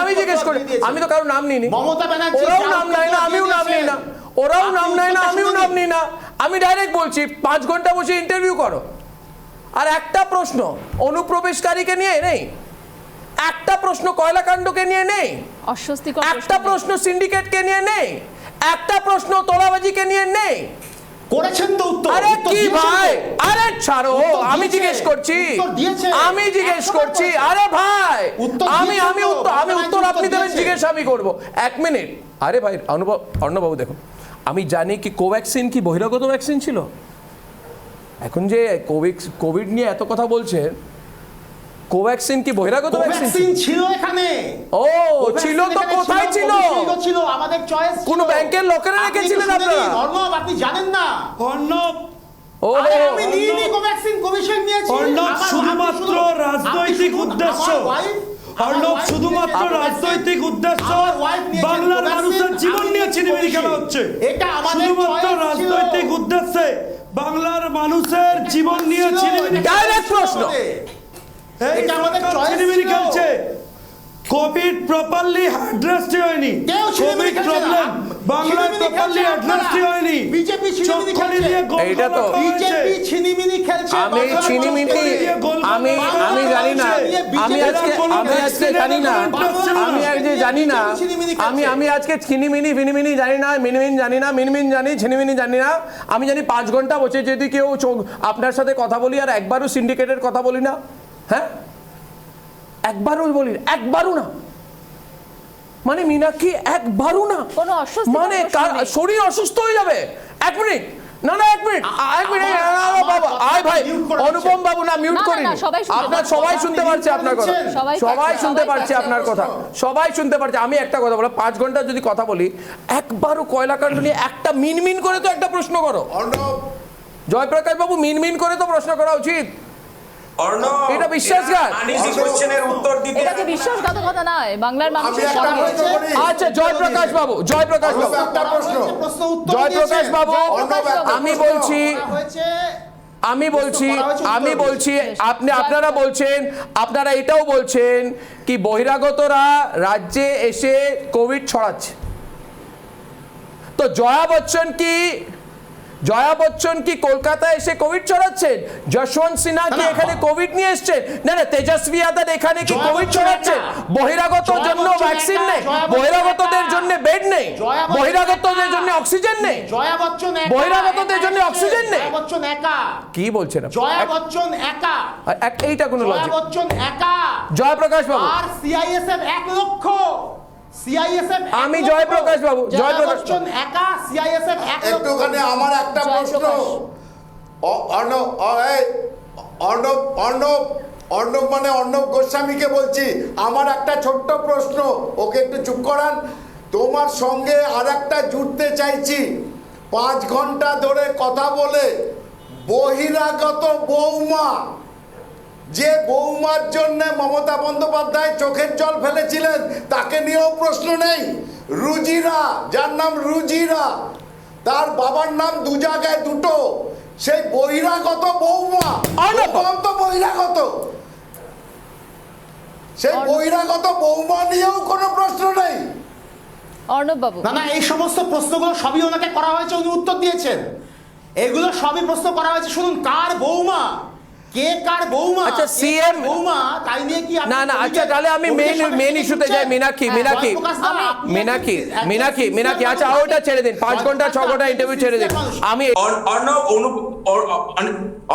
আমি জিজ্ঞেস করি, আমি তো কারো নাম নিইনি। মমতা ব্যানার্জি ওরাও যা নাম নেয় না, উত্তর আমিও দিয়ে নাম নিই না, দিয়েছেন। ওরাও নাম আপনি নেয় না, উত্তরটা আমিও শুনে নাম নিন। নিই না। আমি ডাইরেক্ট বলছি 5 ঘন্টা বসে ইন্টারভিউ করো। আর একটা প্রশ্ন অনুপ্রবেশকারীকে নিয়ে নেই, একটা প্রশ্ন কয়লাকাণ্ডকে নিয়ে নেই, অস্বস্তিকর একটা প্রশ্ন সিন্ডিকেটকে নিয়ে নেই, একটা প্রশ্ন তোলাবাজিকে নিয়ে নেই। করেছেন তো উত্তর। আরে উত্তর কি দিয়েছেন ভাই, তো। আরে ছাড়ো, উত্তর আমি দিয়েছে, জিজ্ঞেস করছি, উত্তর দিয়েছে। আমি জিজ্ঞেস 100 করছি। করেছে। আরে ভাই উত্তর আমি দিয়েছে আমি তো, উত্তর আমি বাংলাদেশ উত্তর আপনি উত্তর দেবেন, দিয়েছে। জিজ্ঞেস আমি করব। 1 মিনিট। আরে ভাই অর্ণবাবু দেখুন, আমি জানি কি কোভ্যাক্সিন কি বহিরাগত ভ্যাকসিন ছিল। এখন যে কোভিড নিয়ে এত কথা বলছেন, কোভ্যাক্সিন কি বহিরাগত ভ্যাকসিন কোভ্যাক্সিন ছিল এখানে। ও ছিল তো, কোথায় ছিল? ছিল আমাদের চয়েস। কোন ব্যাংকের লকারে রেখেছিলেন আপনারা? অর্ণব আপনি জানেন না? অর্ণব ও আরে আমি নিইনি কোভ্যাক্সিন, কোভিশিল্ড নিয়েছি। অর্ণব শুধুমাত্র রাজনৈতিক উদ্দেশ্য, অর্ণব শুধুমাত্র রাজনৈতিক উদ্দেশ্য, বাংলার মানুষের জীবন নিয়ে ছিনিমিনি খেলা হচ্ছে। এটা আমাদের শুধুমাত্র choice ছিল। রাজনৈতিক উদ্দেশ্যে বাংলার মানুষের জীবন নিয়ে ছিনিমিনি ডাইরেক্ট প্রশ্ন। এই এটা আমাদের সরকার choice ছিনিমিনি ছিল। খেলছে। কোভিড প্রপারলি অ্যাড্রেসড হয়নি, কেউ ছিনিমিনি কোভিড খেলছে না। প্রবলেম বাংলায় ছিনিমিনি প্রপারলি খেলছে অ্যাড্রেসড আপনারা। হয়নি। বিজেপি ছিনিমিনি চোখ খেলছে। দিয়ে গোল এইটা তো মারা হয়েছে। বিজেপি ছিনিমিনি খেলছে। আমি বাংলার ছিনিমিনি মানুষকে আমি আমি জানি না, আমি আজকে জানি না, আমি আজকে জানি না, আমি আজকে ছিনিমিনি ফিনিমিনি জানি না, মিনমিন জানি না, মিনমিন জানি, ছিনিমিনি জানি না। আমি জানি 5 ঘন্টা বসে যদি কেউ আপনার সাথে কথা বলি আর একবারও সিন্ডিকেটের কথা বলি না, হ্যাঁ একবারও বলি, একবারও না, মানে মীনাক্ষী একবারও না, কোনো অস্বস্তিকর মানে প্রশ্ন নেই। শরীর অসুস্থ হয়ে যাবে। 1 মিনিট, না 1 মিনিট, 1 মিনিট, বাবা আয় ভাই, অনুপম বাবু না মিউট না, না, করিনি, না, সবাই শুনতে আপনার পাচ্ছে। সবাই শুনতে পারছে আপনার কথা, সবাই সবাই পাচ্ছে, শুনতে সবাই পারছে পাচ্ছে। আপনার কথা, সবাই শুনতে পারছে। আমি একটা কথা বললাম, 5 ঘন্টা যদি কথা বলি, একবারও কয়লাকাণ্ড নিয়ে একটা মিনমিন করে তো একটা প্রশ্ন করো। অর্ণব জয়প্রকাশ বাবু মিনমিন করে তো প্রশ্ন করা উচিত। অর্ণব এটা বিশ্বাসঘাত। আনইজি কোশ্চেনের উত্তর দিতে এটা কি বিশ্বাসঘাতকতা নয় বাংলার আমি মানুষের একটা সঙ্গে? প্রশ্ন করি। আচ্ছা জয়প্রকাশ বাবু, জয়প্রকাশ বাবু, একটা প্রশ্ন। প্রশ্ন উত্তর জয়প্রকাশ দিয়েছেন। বাবু, অর্ণব একটা আমি প্রশ্ন। বলছি, হয়েছে আমি বলছি আপনারা বলছেন, আপনারা এটাও বলছেন কি বহিরাগতরা রাজ্যে এসে কোভিড ছড়াচ্ছে। তো জয়া বচ্চন কি কলকাতায় এসে কোভিড ছড়াচ্ছেন? যশবন্ত সিনহা কি এখানে কোভিড নিয়ে এসছেন? না তেজস্বী যাদব এখানে কি কোভিড ছড়াচ্ছেন? বহিরাগত জন্য ভ্যাকসিন নেই, বহিরাগতদের জন্য বেড নেই, বহিরাগতদের জন্য অক্সিজেন নেই, জয়া বচ্চন একা, বহিরাগতদের জন্য অক্সিজেন নেই। জয়া বচ্চন একা, কি বলছেন আপনি? জয়া বচ্চন একা, এইটা কোনো জয়া লজিক? বচ্চন একা, জয়প্রকাশ বাবু, আর সিআইএসএফ 1 লক্ষ, সিআইএসএফ আমি জয়প্রকাশ বাবু, জয়প্রকাশ বচ্চন একা, সিআইএসএফ 1 লক্ষ। একটুখানি আমার একটা প্রশ্ন, অর্ণব অর্ণব অর্ণব অর্ণব মানে অর্ণব গোস্বামীকে বলছি, আমার একটা ছোট্ট প্রশ্ন, ওকে একটু চুপ করান। তোমার সঙ্গে আর একটা জুড়তে চাইছি। 5 ঘন্টা ধরে কথা বলে বহিরাগত বৌমা, যে বৌমার জন্য মমতা বন্দ্যোপাধ্যায় চোখের জল ফেলেছিলেন, তাকে নিয়েও প্রশ্ন নেই। রুজিরা, যার নাম রুজিরা, তার বাবার নাম 2 জায়গায় 2টো, সেই বহিরাগত বৌমা, তো বহিরাগত, সেই বহিরাগত বৌমা নিয়েও কোনো প্রশ্ন নেই। অর্ণব বাবু, না এই সমস্ত প্রশ্নগুলো সবই ওনাকে করা হয়েছে, উনি উত্তর দিয়েছেন। এগুলো সবই প্রশ্ন করা হয়েছে, শুনুন কার বৌমা, কে কার বৌমা, আচ্ছা, কে CM কার বৌমা, তাই নিয়ে কি আপনি না আচ্ছা তাহলে আমি মেন ইস্যুতে যাই। মিনাক্ষী আচ্ছা ওটা ছেড়ে দিন, 5 ঘন্টা 6 ঘন্টা ইন্টারভিউ ছেড়ে দিন। আমি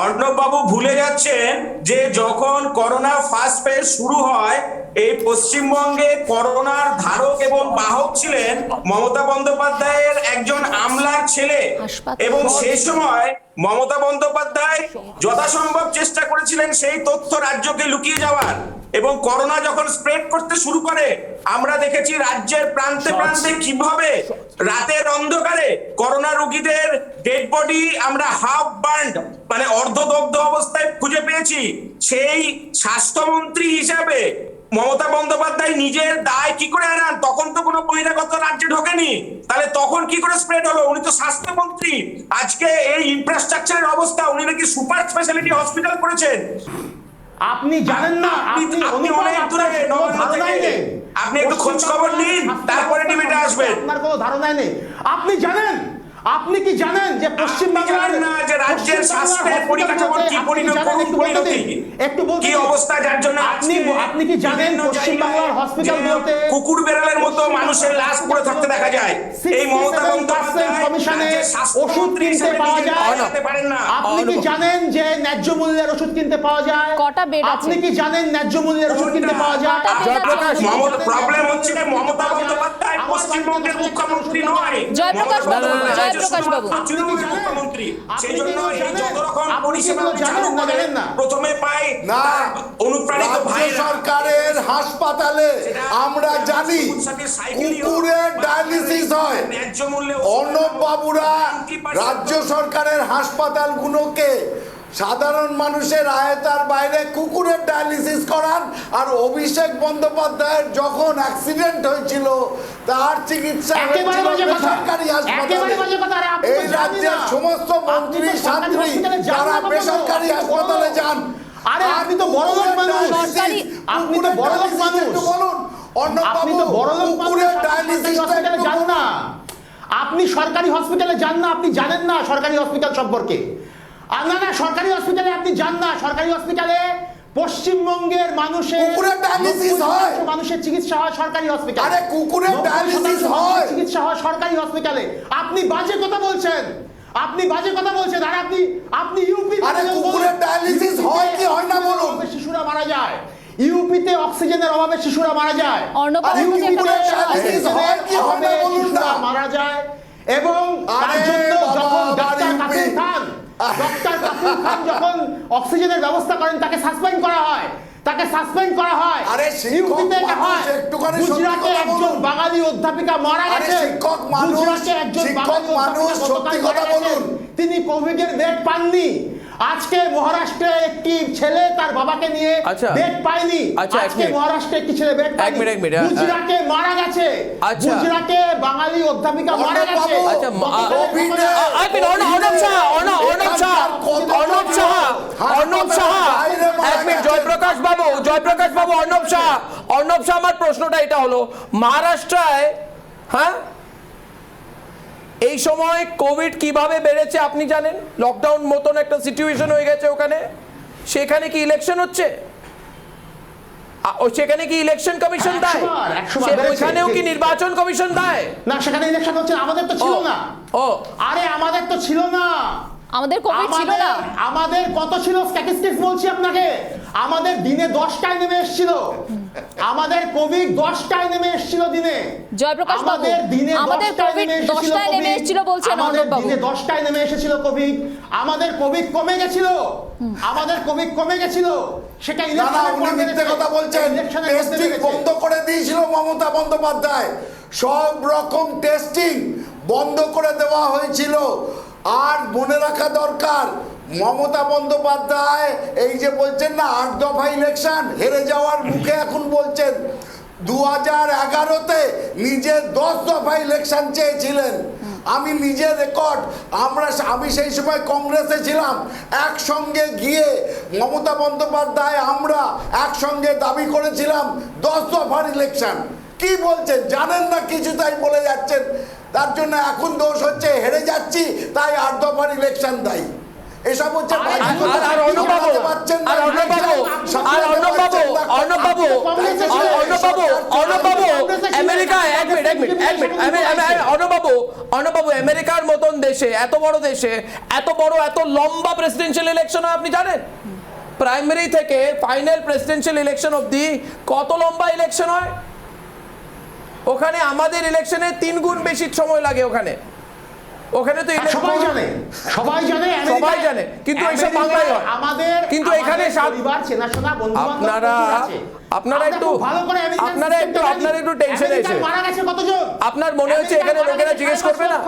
অর্ণব বাবু ভুলে যাচ্ছেন যে যখন করোনা ফার্স্ট ফেজ শুরু হয়, এই পশ্চিমবঙ্গে করোনার ধারক এবং বাহক ছিলেন মমতা বন্দ্যোপাধ্যায়ের একজন আমলার ছেলে, এবং সেই সময় মমতা বন্দ্যোপাধ্যায় যথাসম্ভব চেষ্টা করেছিলেন সেই তথ্য রাজ্যকে লুকিয়ে যাওয়ার, এবং করোনা যখন স্প্রেড করতে শুরু করে আমরা দেখেছি রাজ্যের প্রান্তে প্রান্তে কিভাবে রাতের অন্ধকারে করোনা রোগীদের ডেড বডি আমরা হাফ বার্নড মানে অর্ধদগ্ধ অবস্থায় খুঁজে পেয়েছি। সেই স্বাস্থ্যমন্ত্রী হিসাবে মমতা বন্দ্যোপাধ্যায় নিজের দায় কি করে আনান? তখন তো কোনো বহিরাগত রাজ্যে ঢোকেনি, তাহলে তখন কি করে স্প্রেড হলো? উনি তো স্বাস্থ্যমন্ত্রী। আজকে এই ইনফ্রাস্ট্রাকচারের অবস্থা, উনি নাকি সুপার স্পেশালিটি হসপিটাল করেছেন। আপনি জানেন না, আপনি অনেক দূরে নবান্ন থেকে, আপনি একটু খোঁজ খবর নিন, তারপরে টিভিতে আসবেন। আপনার কোনো ধারণাই নেই। আপনি জানেন, আপনি কি জানেন যে পশ্চিম বাংলার না যে রাজ্যের স্বাস্থ্যের পরিকাঠামোর কি পরিণতি, একটু বলতে কি অবস্থা, যার জন্য আপনি কি জানেন পশ্চিম বাংলার হসপিটালগুলোতে কুকুর বেড়ালের মতো মানুষের লাশ পড়ে থাকতে দেখা যায়? এই মমতা বন্দ্যোপাধ্যায় কমিশনে ওষুধ কিনতে পাওয়া যায় না। আপনি কি জানেন যে ন্যায্য মূল্যের ওষুধ কিনতে পাওয়া যায়? কটা বেড আছে? আপনি কি জানেন ন্যায্য মূল্যের ওষুধ কিনতে পাওয়া যায়? জয়প্রকাশ, প্রবলেম হচ্ছে মমতা বন্দ্যোপাধ্যায় পশ্চিমবঙ্গের মুখ্যমন্ত্রী নয়, জয়প্রকাশ বাবু, জয়প্রকাশ বাবু, মুখ্যমন্ত্রী। সেই জন্য এই যত রকম পরিষেবা জানেন না, জানেন না। প্রথমে পায় না, অনুপ্রাণিত রাজ্য ভাইরা। সরকারের হাসপাতালে আমরা জানি কুকুরের ডায়ালিসিস হয়। ন্যায্য মূল্যে অর্ণব বাবুরা রাজ্য সরকারের হাসপাতালগুলোকে সাধারণ মানুষের আয়তার বাইরে কুকুরের ডায়ালিসিস করান। আর অভিষেক বন্দ্যোপাধ্যায়ের যখন অ্যাক্সিডেন্ট হয়েছিল তার চিকিৎসা একেবারে বাজে কথা, বেসরকারি একেবারে বাজে কথা। আরে আপনি হাসপাতালে। তো এই জানেন রাজ্যের না। সমস্ত মন্ত্রী আপনি তো সরকারি শান্তি হসপিটালে যান যারা না কখনো। বেসরকারি হাসপাতালে যান, আরে আপনি তো বড়লোক মানুষ, আপনি তো বড়লোক মানুষ, বলুন আপনি তো বড়লোক কুকুরের মানুষ, ডায়ালিসিস হসপিটালে যান না। আপনি সরকারি হসপিটালে যান না, আপনি জানেন না সরকারি হসপিটাল সম্পর্কে। না না, সরকারি হসপিটালে আপনি যান না। সরকারি হসপিটালে পশ্চিমবঙ্গের কুকুরের ডায়ালিসিস হয়। মানুষের চিকিৎসা হয় সরকারি হসপিটালে। আরে কুকুরের 90% ডায়ালিসিস হয়। চিকিৎসা হয় সরকারি হসপিটালে। আপনি বাজে কথা বলছেন, আপনি বাজে কথা বলছেন। আর আপনি ইউপি, আরে কুকুরের ডায়ালিসিস হয় কি হয় না বলুন। শিশুরা মারা যায়, ইউপিতে অক্সিজেনের অভাবে শিশুরা মারা যায়, অর্ণব আরে বাবু, কুকুরের ডায়ালিসিস হয় কি হয় না বলুন না। মারা যায়। এবং তার আরে জন্য যখন বাবা, ডক্টর কাপুর খান, যখন অক্সিজেনের ব্যবস্থা করেন তাকে সাসপেন্ড করা হয়, তাকে সাসপেন্ড করা হয়। আরে শিক্ষক ইউপিতে এটা হয়। মানুষ, একটুখানি সত্যি গুজরাটে কথা একজন বলুন। বাঙালি অধ্যাপিকা মারা আরে গেছে। শিক্ষক মানুষ, গুজরাটে একজন শিক্ষক বাঙালি মানুষ, অধ্যাপিকা সত্যি গতকাল কথা মারা গেছেন। বলুন। তিনি কোভিডের বেড পাননি। আজকে মহারাষ্ট্রে একটি ছেলে তার বাবাকে নিয়ে আচ্ছা। বেড পায়নি। আচ্ছা, এক আজকে মিনিট। মহারাষ্ট্রে একটি ছেলে বেড পায়নি। এক মিনিট, গুজরাটে মারা গেছে। আচ্ছা। গুজরাটে বাঙালি অধ্যাপিকা মারা অর্ণব গেছে। বাবু, আচ্ছা, কোভিডে জয়প্রকাশ বাবু, অর্ণব শাহ, আমার প্রশ্নটা এটা হলো, মহারাষ্ট্রায় হ্যাঁ এই সময় কোভিড কিভাবে বেড়েছে আপনি জানেন? লকডাউন মতন একটা সিচুয়েশন হয়ে গেছে ওখানে। সেখানে কি ইলেকশন হচ্ছে? সেখানে কি ইলেকশন কমিশন দেয়? 100 বার বেড়েছে। ওইখানেও কি নির্বাচন কমিশন দেয়? না, সেখানে ইলেকশন হচ্ছে। আমাদের তো ছিল না। আরে আমাদের তো ছিল না। আমাদের কোভিড ছিল না। আমাদের কত ছিল স্ট্যাটিস্টিক্স বলছি আপনাকে। আমাদের দিনে 10টায় নেমে এসেছিল। আমাদের কোভিড 10টায় নেমে এসেছিল দিনে। জয়প্রকাশ বাবু, আমাদের দিনে আমাদের 10টায় কোভিড নেমে এসেছিল 10টায় নেমে কোভিড। এসেছিল বলছেন আমাদের অর্ণব বাবু। দিনে 10টায় নেমে এসেছিল কোভিড। আমাদের কোভিড কমে গেছিল। আমাদের কোভিড কমে গেছিল। সেটা না না, ইলেকশনের উনি পর মিথ্যে বেড়েছে। কথা বলছেন। ইলেকশনের মধ্যে টেস্টিং বেড়েছে। বন্ধ করে দিয়েছিল মমতা বন্দ্যোপাধ্যায়। সব রকম টেস্টিং বন্ধ করে দেওয়া হয়েছিল। আর মনে রাখা দরকার, মমতা বন্দ্যোপাধ্যায় এই যে বলছেন না 8 দফা ইলেকশন হেরে যাওয়ার মুখে এখন বলছেন 2011-তে নিজে 10 দফা ইলেকশন চেয়েছিলেন। আমি নিজে রেকর্ড, আমি সেই সময় কংগ্রেসে ছিলাম, একসঙ্গে গিয়ে মমতা বন্দ্যোপাধ্যায় আমরা একসঙ্গে দাবি করেছিলাম 10 দফার ইলেকশন। কি বলছেন জানেন না, কিছু তাই বলে যাচ্ছেন। তার জন্য এখন দোষ হচ্ছে হেরে যাচ্ছি তাই 8 দফার ইলেকশন দায়ী। এসব হচ্ছে আমেরিকার মতন দেশে, এত বড় দেশে এত লম্বা প্রেসিডেন্সিয়াল ইলেকশন হয় আপনি জানেন? প্রাইমারি থেকে ফাইনাল প্রেসিডেন্সিয়াল ইলেকশন অবধি কত লম্বা ইলেকশন হয় ওখানে। আমাদের ইলেকশনে 3 গুণ বেশি সময় লাগে ওখানে। ওখানে তো সবাই জানে, সবাই জানে, সবাই জানে, কিন্তু এইসব বাংলায় হয়। আমাদের কিন্তু এখানে পরিবার চেনাশোনা বন্ধু আপনারা একটু টেনশনে এসে মারা গেছে কতজন? আপনার মনে হচ্ছে এখানে লোকেরা জিজ্ঞেস করবে না?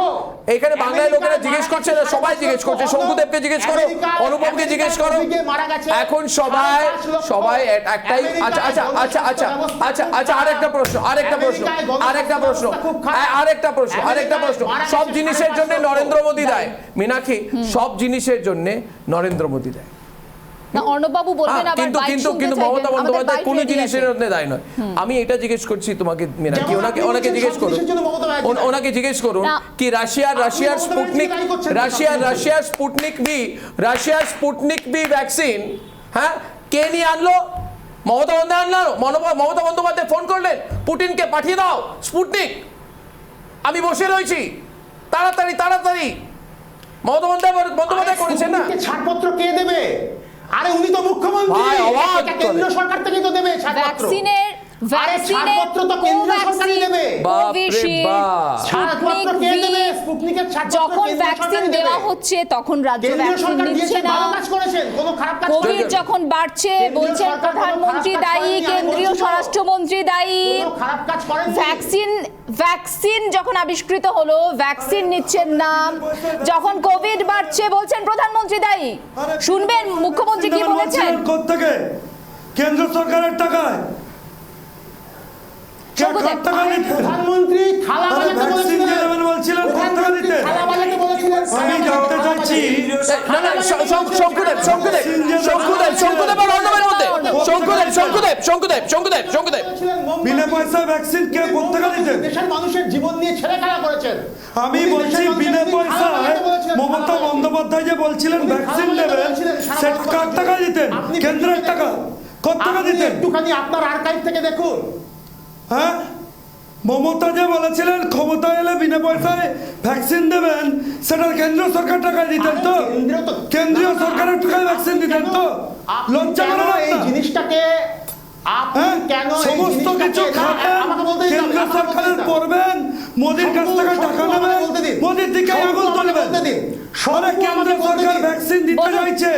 এখানে বাংলায় লোকেরা জিজ্ঞেস করছে না, সবাই জিজ্ঞেস করছে। শঙ্কুদেবকে জিজ্ঞেস করো, অনুপমকে জিজ্ঞেস করো, এখন সবাই একটাই। আচ্ছা, আরেকটা প্রশ্ন। সব জিনিসের জন্য নরেন্দ্র মোদী দায়, মীনাক্ষী, সব জিনিসের জন্য নরেন্দ্র মোদী দায়। না, অর্ণববাবু বলবেন আবার কিন্তু বাইক কিন্তু শুনতে কিন্তু চাইবেন, মমতা আমাদের বন্দ্যোপাধ্যায় বাইক কোনো ready জিনিসের আছে। জন্য দায় নয়। আমি এটা জিজ্ঞেস করছি তোমাকে, মীনাক্ষী, ওনাকে জিজ্ঞেস করুন, ওনাকে জিজ্ঞেস করুন কি রাশিয়ার স্পুটনিক বি ভ্যাকসিন, হ্যাঁ, কে নিয়ে আনলো? মমতা বন্দ্যোপাধ্যায় ফোন করলেন, পুটিনকে পাঠিয়ে দাও স্পুটনিক, আমি বসে রয়েছি, তাড়াতাড়ি। মমতা বন্দ্যোপাধ্যায় করেছেন না? ছাড়পত্র কে দেবে? আরে উনি তো মুখ্যমন্ত্রী, এটা কেন্দ্র সরকার থেকে তো দেবে ছাড়পত্র। ছাড়পত্র তো কেন্দ্র সরকারই দেবে। ছাড়পত্র কে দেবে? স্পুটনিকের ছাড়পত্র যখন কেন্দ্র ভ্যাকসিন সরকারই দেওয়া দেবে। হচ্ছে তখন রাজ্য কেন্দ্রীয় ভ্যাকসিন সরকার নিচ্ছে দিয়েছে, না। ভালো কাজ করেছেন, কোনো খারাপ কাজ কোভিড করেননি। যখন বাড়ছে বলছেন সরকার কোনো প্রধানমন্ত্রী খারাপ কাজ দায়ী, করেননি, আমি কেন্দ্রীয় বলছি তো। স্বরাষ্ট্রমন্ত্রী দায়ী। কোনো খারাপ কাজ করেননি। ভ্যাকসিন যখন আবিষ্কৃত হলো, ভ্যাকসিন নিচ্ছেন না। যখন কোভিড বাড়ছে বলছেন প্রধানমন্ত্রী দায়ী। শুনবেন মুখ্যমন্ত্রী কি বলেছেন? কোত্থেকে? কেন্দ্র সরকারের টাকায়। শঙ্কুদেব, প্রধানমন্ত্রী থালা বাজাতে বলেছিলেন, প্রধানমন্ত্রী থালা বাজাতে বলেছিলেন। আমি জানতে চাইছি, বিনা পয়সা ভ্যাকসিন কে কোত্থেকে দিতেন? দেশের মানুষের জীবন নিয়ে ছেড়ে খেলা করেছেন। আমি বলছি বিনা পয়সায় মমতা বন্দ্যোপাধ্যায় যে বলছিলেন ভ্যাকসিন দেবেন, সে কার টাকা দিতেন? কেন্দ্রের টাকা। কত টাকা দিতেন? একটুখানি আপনার আর্কাইভ থেকে দেখুন। হ্যাঁ, মমতা যে বলেছিলেন ক্ষমতা এলে বিনা পয়সায় ভ্যাকসিন দেবেন, সেটা কেন্দ্র সরকার টাকায় দিতেন তো? কেন্দ্রীয় সরকারের টাকায় ভ্যাকসিন দিতেন তো? লজ্জা করে না এই জিনিসটাকে সমস্ত কিছু খাবেন, কেন্দ্র সরকারের করবেন, মোদির কাছ থেকে টাকা নেবেন, মোদির দিকে আঙুল তুলবেন। সরে কেন্দ্র সরকার ভ্যাকসিন দিতে চাইছে,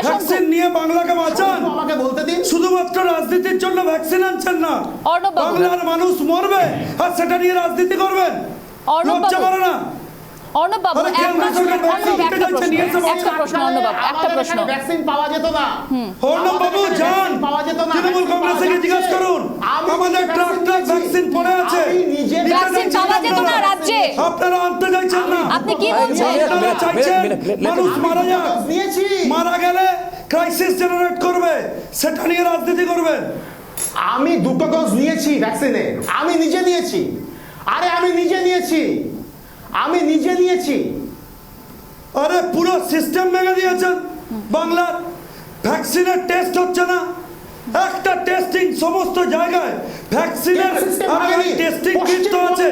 ভ্যাকসিন নিয়ে বাংলাকে বাঁচান। আমাকে বলতে দিন। শুধুমাত্র রাজনীতির জন্য ভ্যাকসিন আনছেন না, বাংলার মানুষ মরবে আর সেটা নিয়ে রাজনীতি করবেন। লজ্জা করে না? অর্ণববাবু, একটা প্রশ্ন। ভ্যাকসিন পাওয়া যেত না। অর্ণববাবু যান, তৃণমূল কংগ্রেসকে জিজ্ঞেস করুন, আমাদের ট্রাক ভ্যাকসিন পড়ে আছে, ভ্যাকসিন পাওয়া যেত না রাজ্যে। আপনারা আনতে চাইছেন না। আপনি কি বলছেন? আপনারা চাইছেন মানুষ মারা যাক, মারা গেলে ক্রাইসিস জেনারেট করবে, সেটা নিয়ে রাজনীতি করবেন। আমি 2টো ডোজ নিয়েছি ভ্যাকসিনে, আমি নিজে নিয়েছি। আরে পুরো সিস্টেম ভেঙে দিয়েছেন বাংলার। ভ্যাকসিনের টেস্ট হচ্ছে না, একটা টেস্টিং সমস্ত জায়গায় ভ্যাকসিনের টেস্টিং কিট তো আছে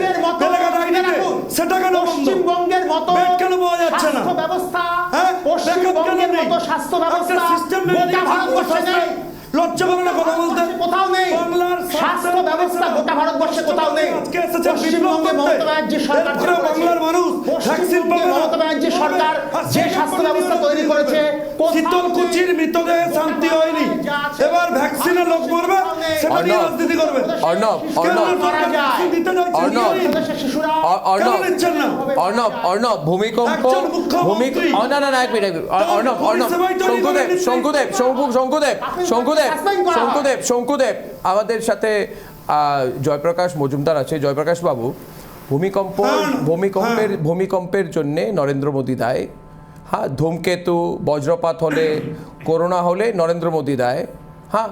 এলাকার আইডিতে, সেটা কেন বন্ধ? পশ্চিমবঙ্গের মতো বেড কেন পাওয়া যাচ্ছে না? স্বাস্থ্য ব্যবস্থা, হ্যাঁ, পশ্চিমবঙ্গের মতো স্বাস্থ্য ব্যবস্থা সিস্টেম ভেঙে গোটা ভারতবর্ষে নেই। লজ্জা করে না কথা বলতে? কোথাও নেই বাংলার স্বাস্থ্য ব্যবস্থা, গোটা ভারতবর্ষে কোথাও নেই। পশ্চিমবঙ্গে মমতা ব্যানার্জির সরকার বাংলার মানুষ ভ্যাকসিন পাবে না। মমতা ব্যানার্জির সরকার যে স্বাস্থ্য ব্যবস্থা তৈরি করেছে, শীতলকুচির মৃতদেহে শান্তি হয়নি, এবার ভ্যাকসিনে লোক মরবে, সেটা নিয়ে রাজনীতি করবে। অর্ণব, ভূমিকম্প, শঙ্কুদেব, আমাদের সাথে জয়প্রকাশ মজুমদার আছে। জয়প্রকাশ বাবু, ভূমিকম্পের জন্য নরেন্দ্র মোদী দায়। হ্যাঁ, ধূমকেতু, বজ্রপাত হলে, করোনা হলে নরেন্দ্র মোদী দায়। হ্যাঁ,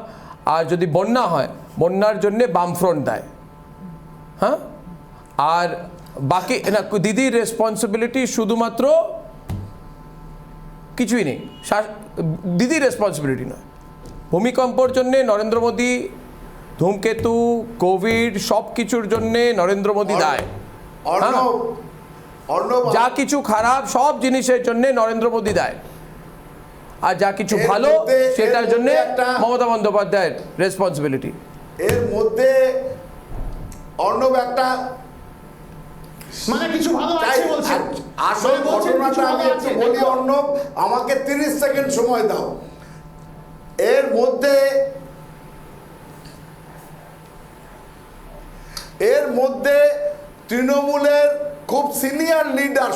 আর যদি বন্যা হয়, বন্যার জন্যে বামফ্রন্ট দায়। হ্যাঁ, আর বাকি না, দিদির রেসপন্সিবিলিটি শুধুমাত্র কিছুই নেই, দিদির রেসপন্সিবিলিটি নয়। ভূমিকম্পর জন্যে নরেন্দ্র মোদী, ধূমকেতু, কোভিড, সব কিছুর জন্যে নরেন্দ্র মোদী দায়। যা কিছু খারাপ সব জিনিসের জন্য নরেন্দ্র মোদী দায়, আর যা কিছু ভালো সেটার জন্য মমতা মানে কিছু ভালো আছে বলছেন। আসল ঘটনাটা আমি একটু বলি অর্ণব, আমাকে 30 সেকেন্ড সময় দাও। এর মধ্যে তৃণমূলের খুব সিনিয়র লিডার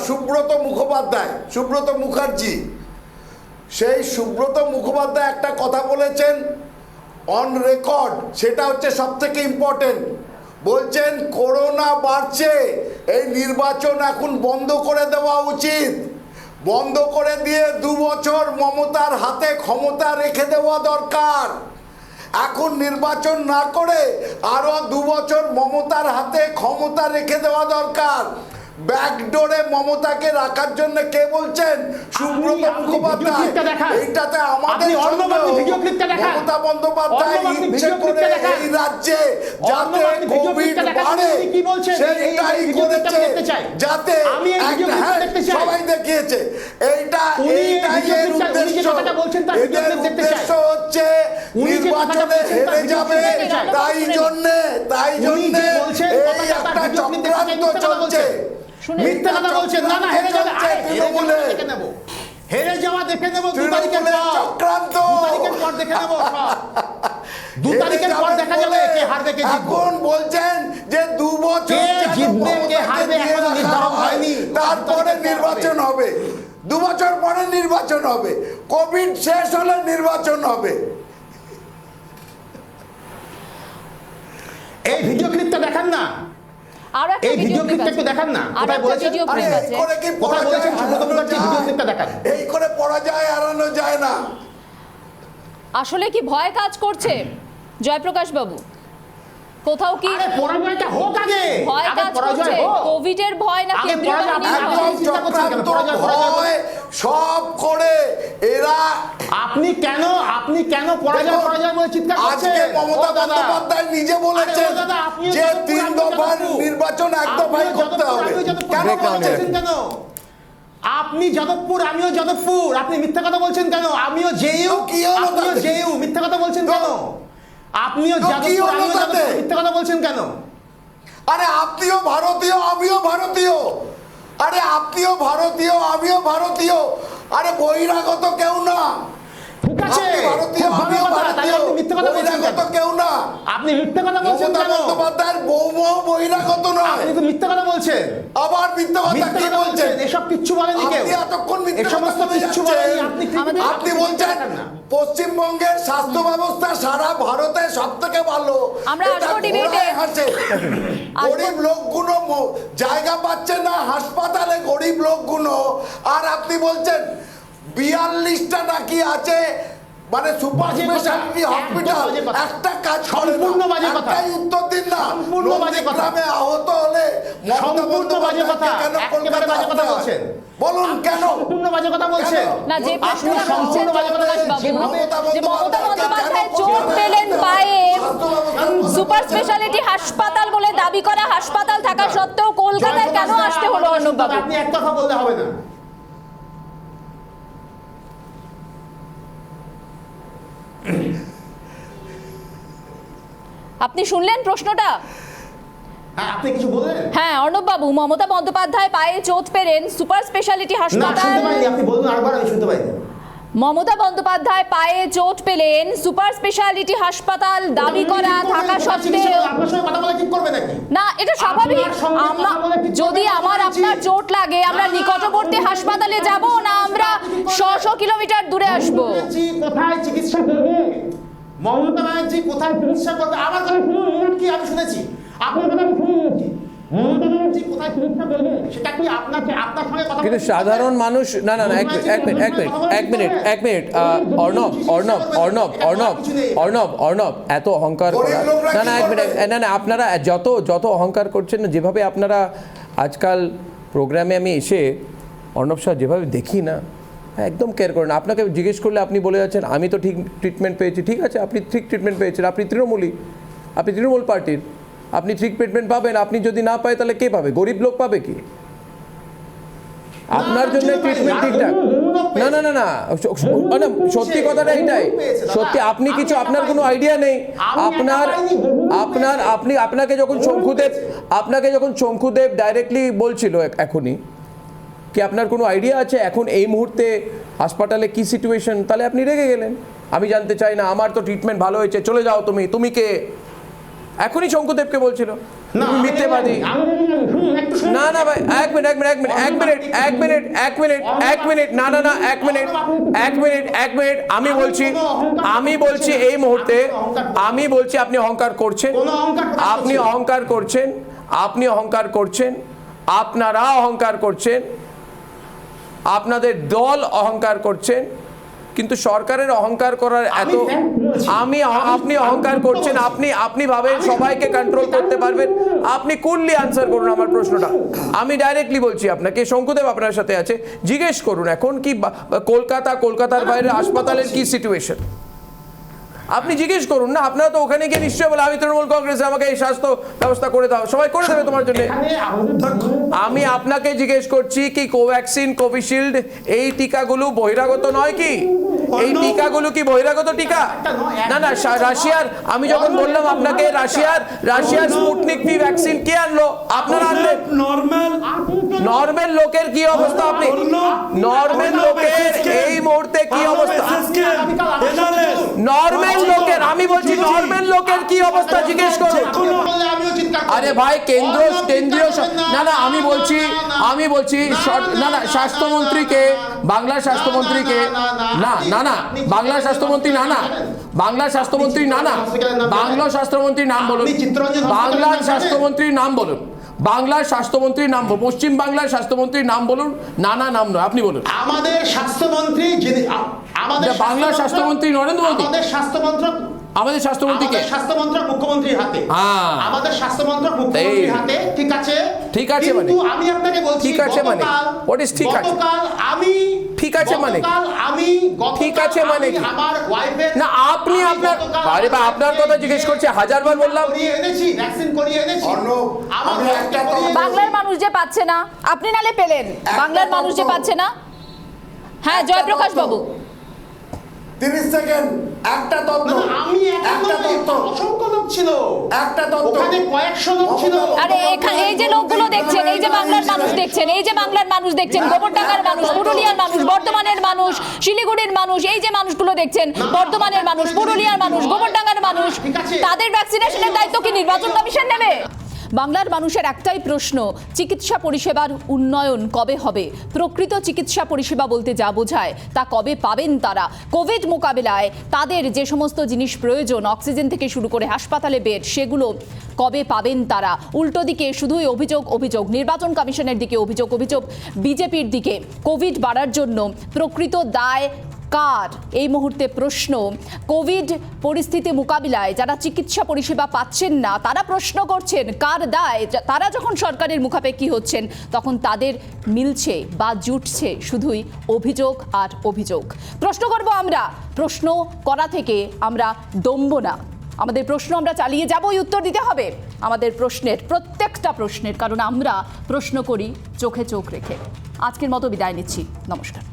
সুব্রত মুখার্জি, সেই সুব্রত মুখোপাধ্যায় একটা কথা বলেছেন অন রেকর্ড, সেটা হচ্ছে সব থেকে ইম্পর্টেন্ট। বলছেন করোনা বাড়ছে, এই নির্বাচন এখন বন্ধ করে দেওয়া উচিত, বন্ধ করে দিয়ে 2 বছর মমতার হাতে ক্ষমতা রেখে দেওয়া দরকার। এখন নির্বাচন না করে আরো 2 বছর মমতার হাতে ক্ষমতা রেখে দেওয়া দরকার। ব্যাকডোরে মমতাকে রাখার জন্য কে বলছেন? সুব্রত মুখোপাধ্যায়। এইটাতে আমাদের মমতা বন্দ্যোপাধ্যায় ইচ্ছে করে এই রাজ্যে যাতে কোভিড বাড়ে সেইটাই করেছে, যাতে সবাই দেখিয়েছে এইটাই এর উদ্দেশ্য। এদের উদ্দেশ্য হচ্ছে নির্বাচনে হেরে যাবে, তাই জন্যে এই একটা চক্রান্ত চলছে। মিথ্যা কথা বলছেন। না হেরে যাবে, হেরে যাওয়া দেখে নেব 2 তারিখের পর দেখে নেব। 2 তারিখের পর দেখা যাবে কে হারবে কে জিতবে। এখন বলছেন যে 2 বছর কে জিতবে কে হারবে এখনো নির্ধারণ হয়নি, তারপরে নির্বাচন হবে। 2 বছর পরে নির্বাচন হবে, কোভিড শেষ হলে নির্বাচন হবে। এই ভিডিও ক্লিপটা দেখান না, এই ভিডিও ক্লিপটা একটু দেখান না। কোথায় বলেছেন? কোথায় বলেছেন সুব্রত মুখার্জি? ভিডিও ক্লিপটা দেখান। এই করে পরাজয় এড়ানো যায় না। আসলে কি ভয় কাজ করছে জয়প্রকাশ বাবু? কোথাও কি পরাজয়টা হোক আগে, ভয় কাজ করছে? কোভিডের ভয় না কেন্দ্রীয় বাহিনীর ভয়? সব করে এরা। আপনি কেন পরাজয় বলে চিৎকার করছেন? আজকে মমতা বন্দ্যোপাধ্যায় নিজে বলেছেন যে 3 দফার নির্বাচন 1 দফায় করতে হবে। কেন বলছেন? কেন আপনি যাদবপুর, আমিও যাদবপুর, আপনি মিথ্যা কথা বলছেন কেন? আমিও জেইউ, আপনিও জেইউ, মিথ্যা কথা বলছেন কেন? আপনিও যাদবপুর, আমিও যাদবপুর, মিথ্যা কথা বলছেন কেন? আরে আপনিও ভারতীয়, আমিও ভারতীয়। আরে আপনিও ভারতীয়, আমিও ভারতীয়। আরে বহিরাগত কেউ না। ঠিক আছে, ভারতীয়, আমিও ভারতীয়। মিথ্যা কথা বলছেন কেউ না। আপনি মিথ্যা কথা বলছেন কেন? বন্দ্যোপাধ্যায়ের বৌমাও বহিরাগত নয়। আপনি তো মিথ্যা কথা বলছেন। আবার মিথ্যা কথা কি বলছেন? এসব কিচ্ছু বলেনি কেউ। আপনি এতক্ষণ মিথ্যা সমস্ত কিচ্ছু বলেনি। আপনি বলছেন পশ্চিমবঙ্গের স্বাস্থ্য ব্যবস্থা সারা ভারতে সবথেকে ভালো। আমরা আসবো ডিবেটে। গরিব লোকগুলো জায়গা পাচ্ছে না হাসপাতালে, গরিব লোকগুলো। আর আপনি বলছেন 42টা নাকি আছে মানে সুপার স্পেশালিটি হসপিটাল। একটা কাজ সম্পূর্ণ বাজে কথা। একটাই উত্তর দিন না। সম্পূর্ণ বাজে কথা। আহত হলে সম্পূর্ণ বাজে কথা। একেবারে বাজে কথা বলছেন। বলুন কেন? সম্পূর্ণ বাজে কথা বলছেন। না, যে প্রশ্নটা সম্পূর্ণ বাজে কথা বলছেন। যে মমতা বন্দ্যোপাধ্যায় চোট পেলেন পায়ে, সুপার স্পেশালিটি হাসপাতাল বলে দাবি করা হাসপাতাল থাকা সত্ত্বেও কলকাতায় কেন আসতে হলো অর্ণব বাবু? আপনি এক কথা বলতে হবে না। আপনি শুনলেন প্রশ্নটা? আপনি কিছু বললেন? হ্যাঁ অর্ণব বাবু, মমতা বন্দ্যোপাধ্যায় পায়ে চোট পেলেন, সুপার স্পেশালিটি হাসপাতাল। আপনি বলুন আরেকবার, আমি শুনতে পাইনি। মমতা বন্দ্যোপাধ্যায় পায়ে চোট পেলেন, সুপার স্পেশালিটি হাসপাতাল দাবি করা থাকা সত্ত্বেও। আপনার সঙ্গে কথা বলে ঠিক করবে নাকি? না, এটা স্বাভাবিক। যদি আপনার চোট লাগে আমরা নিকটবর্তী হাসপাতালে যাব না আমরা 100 কিলোমিটার দূরে আসবো? কোথায় চিকিৎসা করবে মমতা ব্যানার্জি? কোথায় চিকিৎসা করবে? আমার কথা শুনুন কি আমি শুনেছি, আপনার কথা আমি শুনেছি। মমতা ব্যানার্জি কোথায় চিকিৎসা করবে সেটা কি আপনার সঙ্গে কথা? কিন্তু সাধারণ মানুষ না এক মিনিট অর্ণব এত অহংকার করা না এক মিনিট না আপনারা যত অহংকার করছেন না, যেভাবে আপনারা আজকাল প্রোগ্রামে আমি এসে অর্ণব স্যার যেভাবে দেখি না, একদম কেয়ার করেন। আপনাকে জিজ্ঞেস করলে আপনি বলে যাচ্ছেন আমি তো ঠিক ট্রিটমেন্ট পেয়েছি। ঠিক আছে, আপনি ঠিক ট্রিটমেন্ট পেয়েছেন, আপনি তৃণমূল পার্টির, আপনি ঠিক ট্রিটমেন্ট পাবেন। আপনি যদি না পায় তাহলে কে পাবে? গরিব লোক পাবে কি? আপনার জন্য ট্রিটমেন্ট ঠিকঠাক। না না না না না, সত্যি কথাটা এটাই, সত্যি আপনি কিছু, আপনার কোনো আইডিয়া নেই। আপনাকে যখন শঙ্কুদেব ডাইরেক্টলি বলছিল এখনই কি আপনার কোনো আইডিয়া আছে এখন এই মুহূর্তে হাসপাতালে কি সিচুয়েশন, তাহলে আপনি রেগে গেলেন। আমি জানতে চাই না, আমার তো ট্রিটমেন্ট ভালো হয়েছে, চলে যাও তুমি কে? এখনই শঙ্কুদেবকে বলছিল তুমি মিথ্যেবাদী। না না ভাই, এক মিনিট, আমি বলছি এই মুহূর্তে, আপনি অহংকার করছেন, আপনারা অহংকার করছেন, আপনাদের দল অহংকার করছেন, কিন্তু সরকারের অহংকার করার এত আপনি অহংকার করছেন, আপনি ভাবেন সবাইকে কন্ট্রোল করতে পারবেন। আপনি কুললি আনসার করুন আমার প্রশ্নটা। আমি ডাইরেক্টলি বলছি আপনাকে, শঙ্কুদেব আপনার সাথে আছে, জিজ্ঞেস করুন এখন কি কলকাতার বাইরে হাসপাতালের কি সিচুয়েশন, আপনি জিজ্ঞেস করুন না। আপনারা তো ওখানে গিয়ে নিশ্চয়ই বলে আমি তৃণমূল কংগ্রেসে, আমাকে এই স্বাস্থ্য ব্যবস্থা করে দাও, সবাই করে দেবে তোমার জন্য। আমি আপনাকে জিজ্ঞেস করছি কি কোভ্যাক্সিন, কোভিশিল্ড এই টিকাগুলো বহিরাগত নয় কি? এই টিকাগুলো কি বহিরাগত টিকা? না না, রাশিয়ার, আমি যখন বললাম আপনাকে রাশিয়ার স্পুটনিক ভি ভ্যাকসিন কে আনলো? আপনারা আনলেন। নরমাল লোকের কি অবস্থা? আপনি নরমাল লোকের এই মুহূর্তে কি অবস্থা? নরমাল লোকের, আমি বলছি নরমাল লোকের কি অবস্থা জিজ্ঞেস করুন। আরে ভাই কেন্দ্রীয় না না, আমি বলছি না না, স্বাস্থ্যমন্ত্রীকে, বাংলার স্বাস্থ্যমন্ত্রীকে, বাংলার স্বাস্থ্যমন্ত্রী বাংলার স্বাস্থ্যমন্ত্রীর নাম বলুন, বাংলার স্বাস্থ্যমন্ত্রীর নাম বলুন, বাংলার স্বাস্থ্যমন্ত্রীর নাম বলুন, পশ্চিম বাংলার স্বাস্থ্যমন্ত্রীর নাম বলুন। নাম নয়, আপনি বলুন। আমাদের স্বাস্থ্যমন্ত্রী, বাংলার স্বাস্থ্যমন্ত্রী নরেন্দ্র মোদী, আমাদের স্বাস্থ্যমন্ত্রীকে, স্বাস্থ্যমন্ত্রক মুখ্যমন্ত্রীর হাতে, আমাদের স্বাস্থ্যমন্ত্রক মুখ্যমন্ত্রীর হাতে। ঠিক আছে মানে, আমি আপনাকে বলছি ঠিক আছে মানে, হোয়াট ইজ ঠিক আছে? ঠিক আছে মানে, ঠিক আছে মানে কি? আমার ওয়াইফের না, আপনি আপনার, আরে বা আপনার কথা জিজ্ঞেস করছে, হাজারবার বললাম এনেছি, ভ্যাকসিন করিয়ে এনেছি। বাংলার মানুষ যে পাচ্ছে না, আপনি নালে পেলেন, বাংলার মানুষ যে পাচ্ছে না। হ্যাঁ, জয়প্রকাশ বাবু, 30 সেকেন্ড, একটা তথ্য, আমি একটা তথ্য, অসংখ্য লোক ছিল, একটা তথ্য, ওখানে কয়েকশো লোক ছিল। আরে এখানে এই যে লোকগুলো দেখছেন, এই যে বাংলার মানুষ দেখছেন, গোবরডাঙ্গার মানুষ, পুরুলিয়ার মানুষ, বর্ধমানের মানুষ, শিলিগুড়ির মানুষ, এই যে মানুষগুলো দেখছেন, বর্ধমানের মানুষ, পুরুলিয়ার মানুষ, গোবরডাঙ্গার মানুষ, তাদের ভ্যাকসিনেশনের দায়িত্ব কি নির্বাচন কমিশন নেবে? বাংলার মানুষের একটাই প্রশ্ন, চিকিৎসা পরিষেবার উন্নয়ন কবে হবে? প্রকৃত চিকিৎসা পরিষেবা বলতে যা বোঝায় তা কবে পাবেন তারা? কোভিড মোকাবিলায় তাদের যে সমস্ত জিনিস প্রয়োজন, অক্সিজেন থেকে শুরু করে হাসপাতালে বেড, সেগুলো কবে পাবেন তারা? উল্টো দিকে শুধুই অভিযোগ, নির্বাচন কমিশনের দিকে অভিযোগ, বিজেপির দিকে। কোভিড বাড়ার জন্য প্রকৃত দায় কার? এই মুহূর্তে প্রশ্ন। কোভিড পরিস্থিতি মোকাবিলায় যারা চিকিৎসা পরিষেবা পাচ্ছেন না, তারা প্রশ্ন করছেন কার দায়? তারা যখন সরকারের মুখাপেক্ষী হচ্ছেন, তখন তাদের মিলছে বা জুটছে শুধুই অভিযোগ আর অভিযোগ। প্রশ্ন করব আমরা, প্রশ্ন করা থেকে আমরা দমব না। আমাদের প্রশ্ন আমরা চালিয়ে যাবই, উত্তর দিতে হবে আমাদের প্রশ্নের, প্রত্যেকটা প্রশ্নের, কারণ আমরা প্রশ্ন করি চোখে চোখ রেখে। আজকের মতো বিদায় নিচ্ছি, নমস্কার।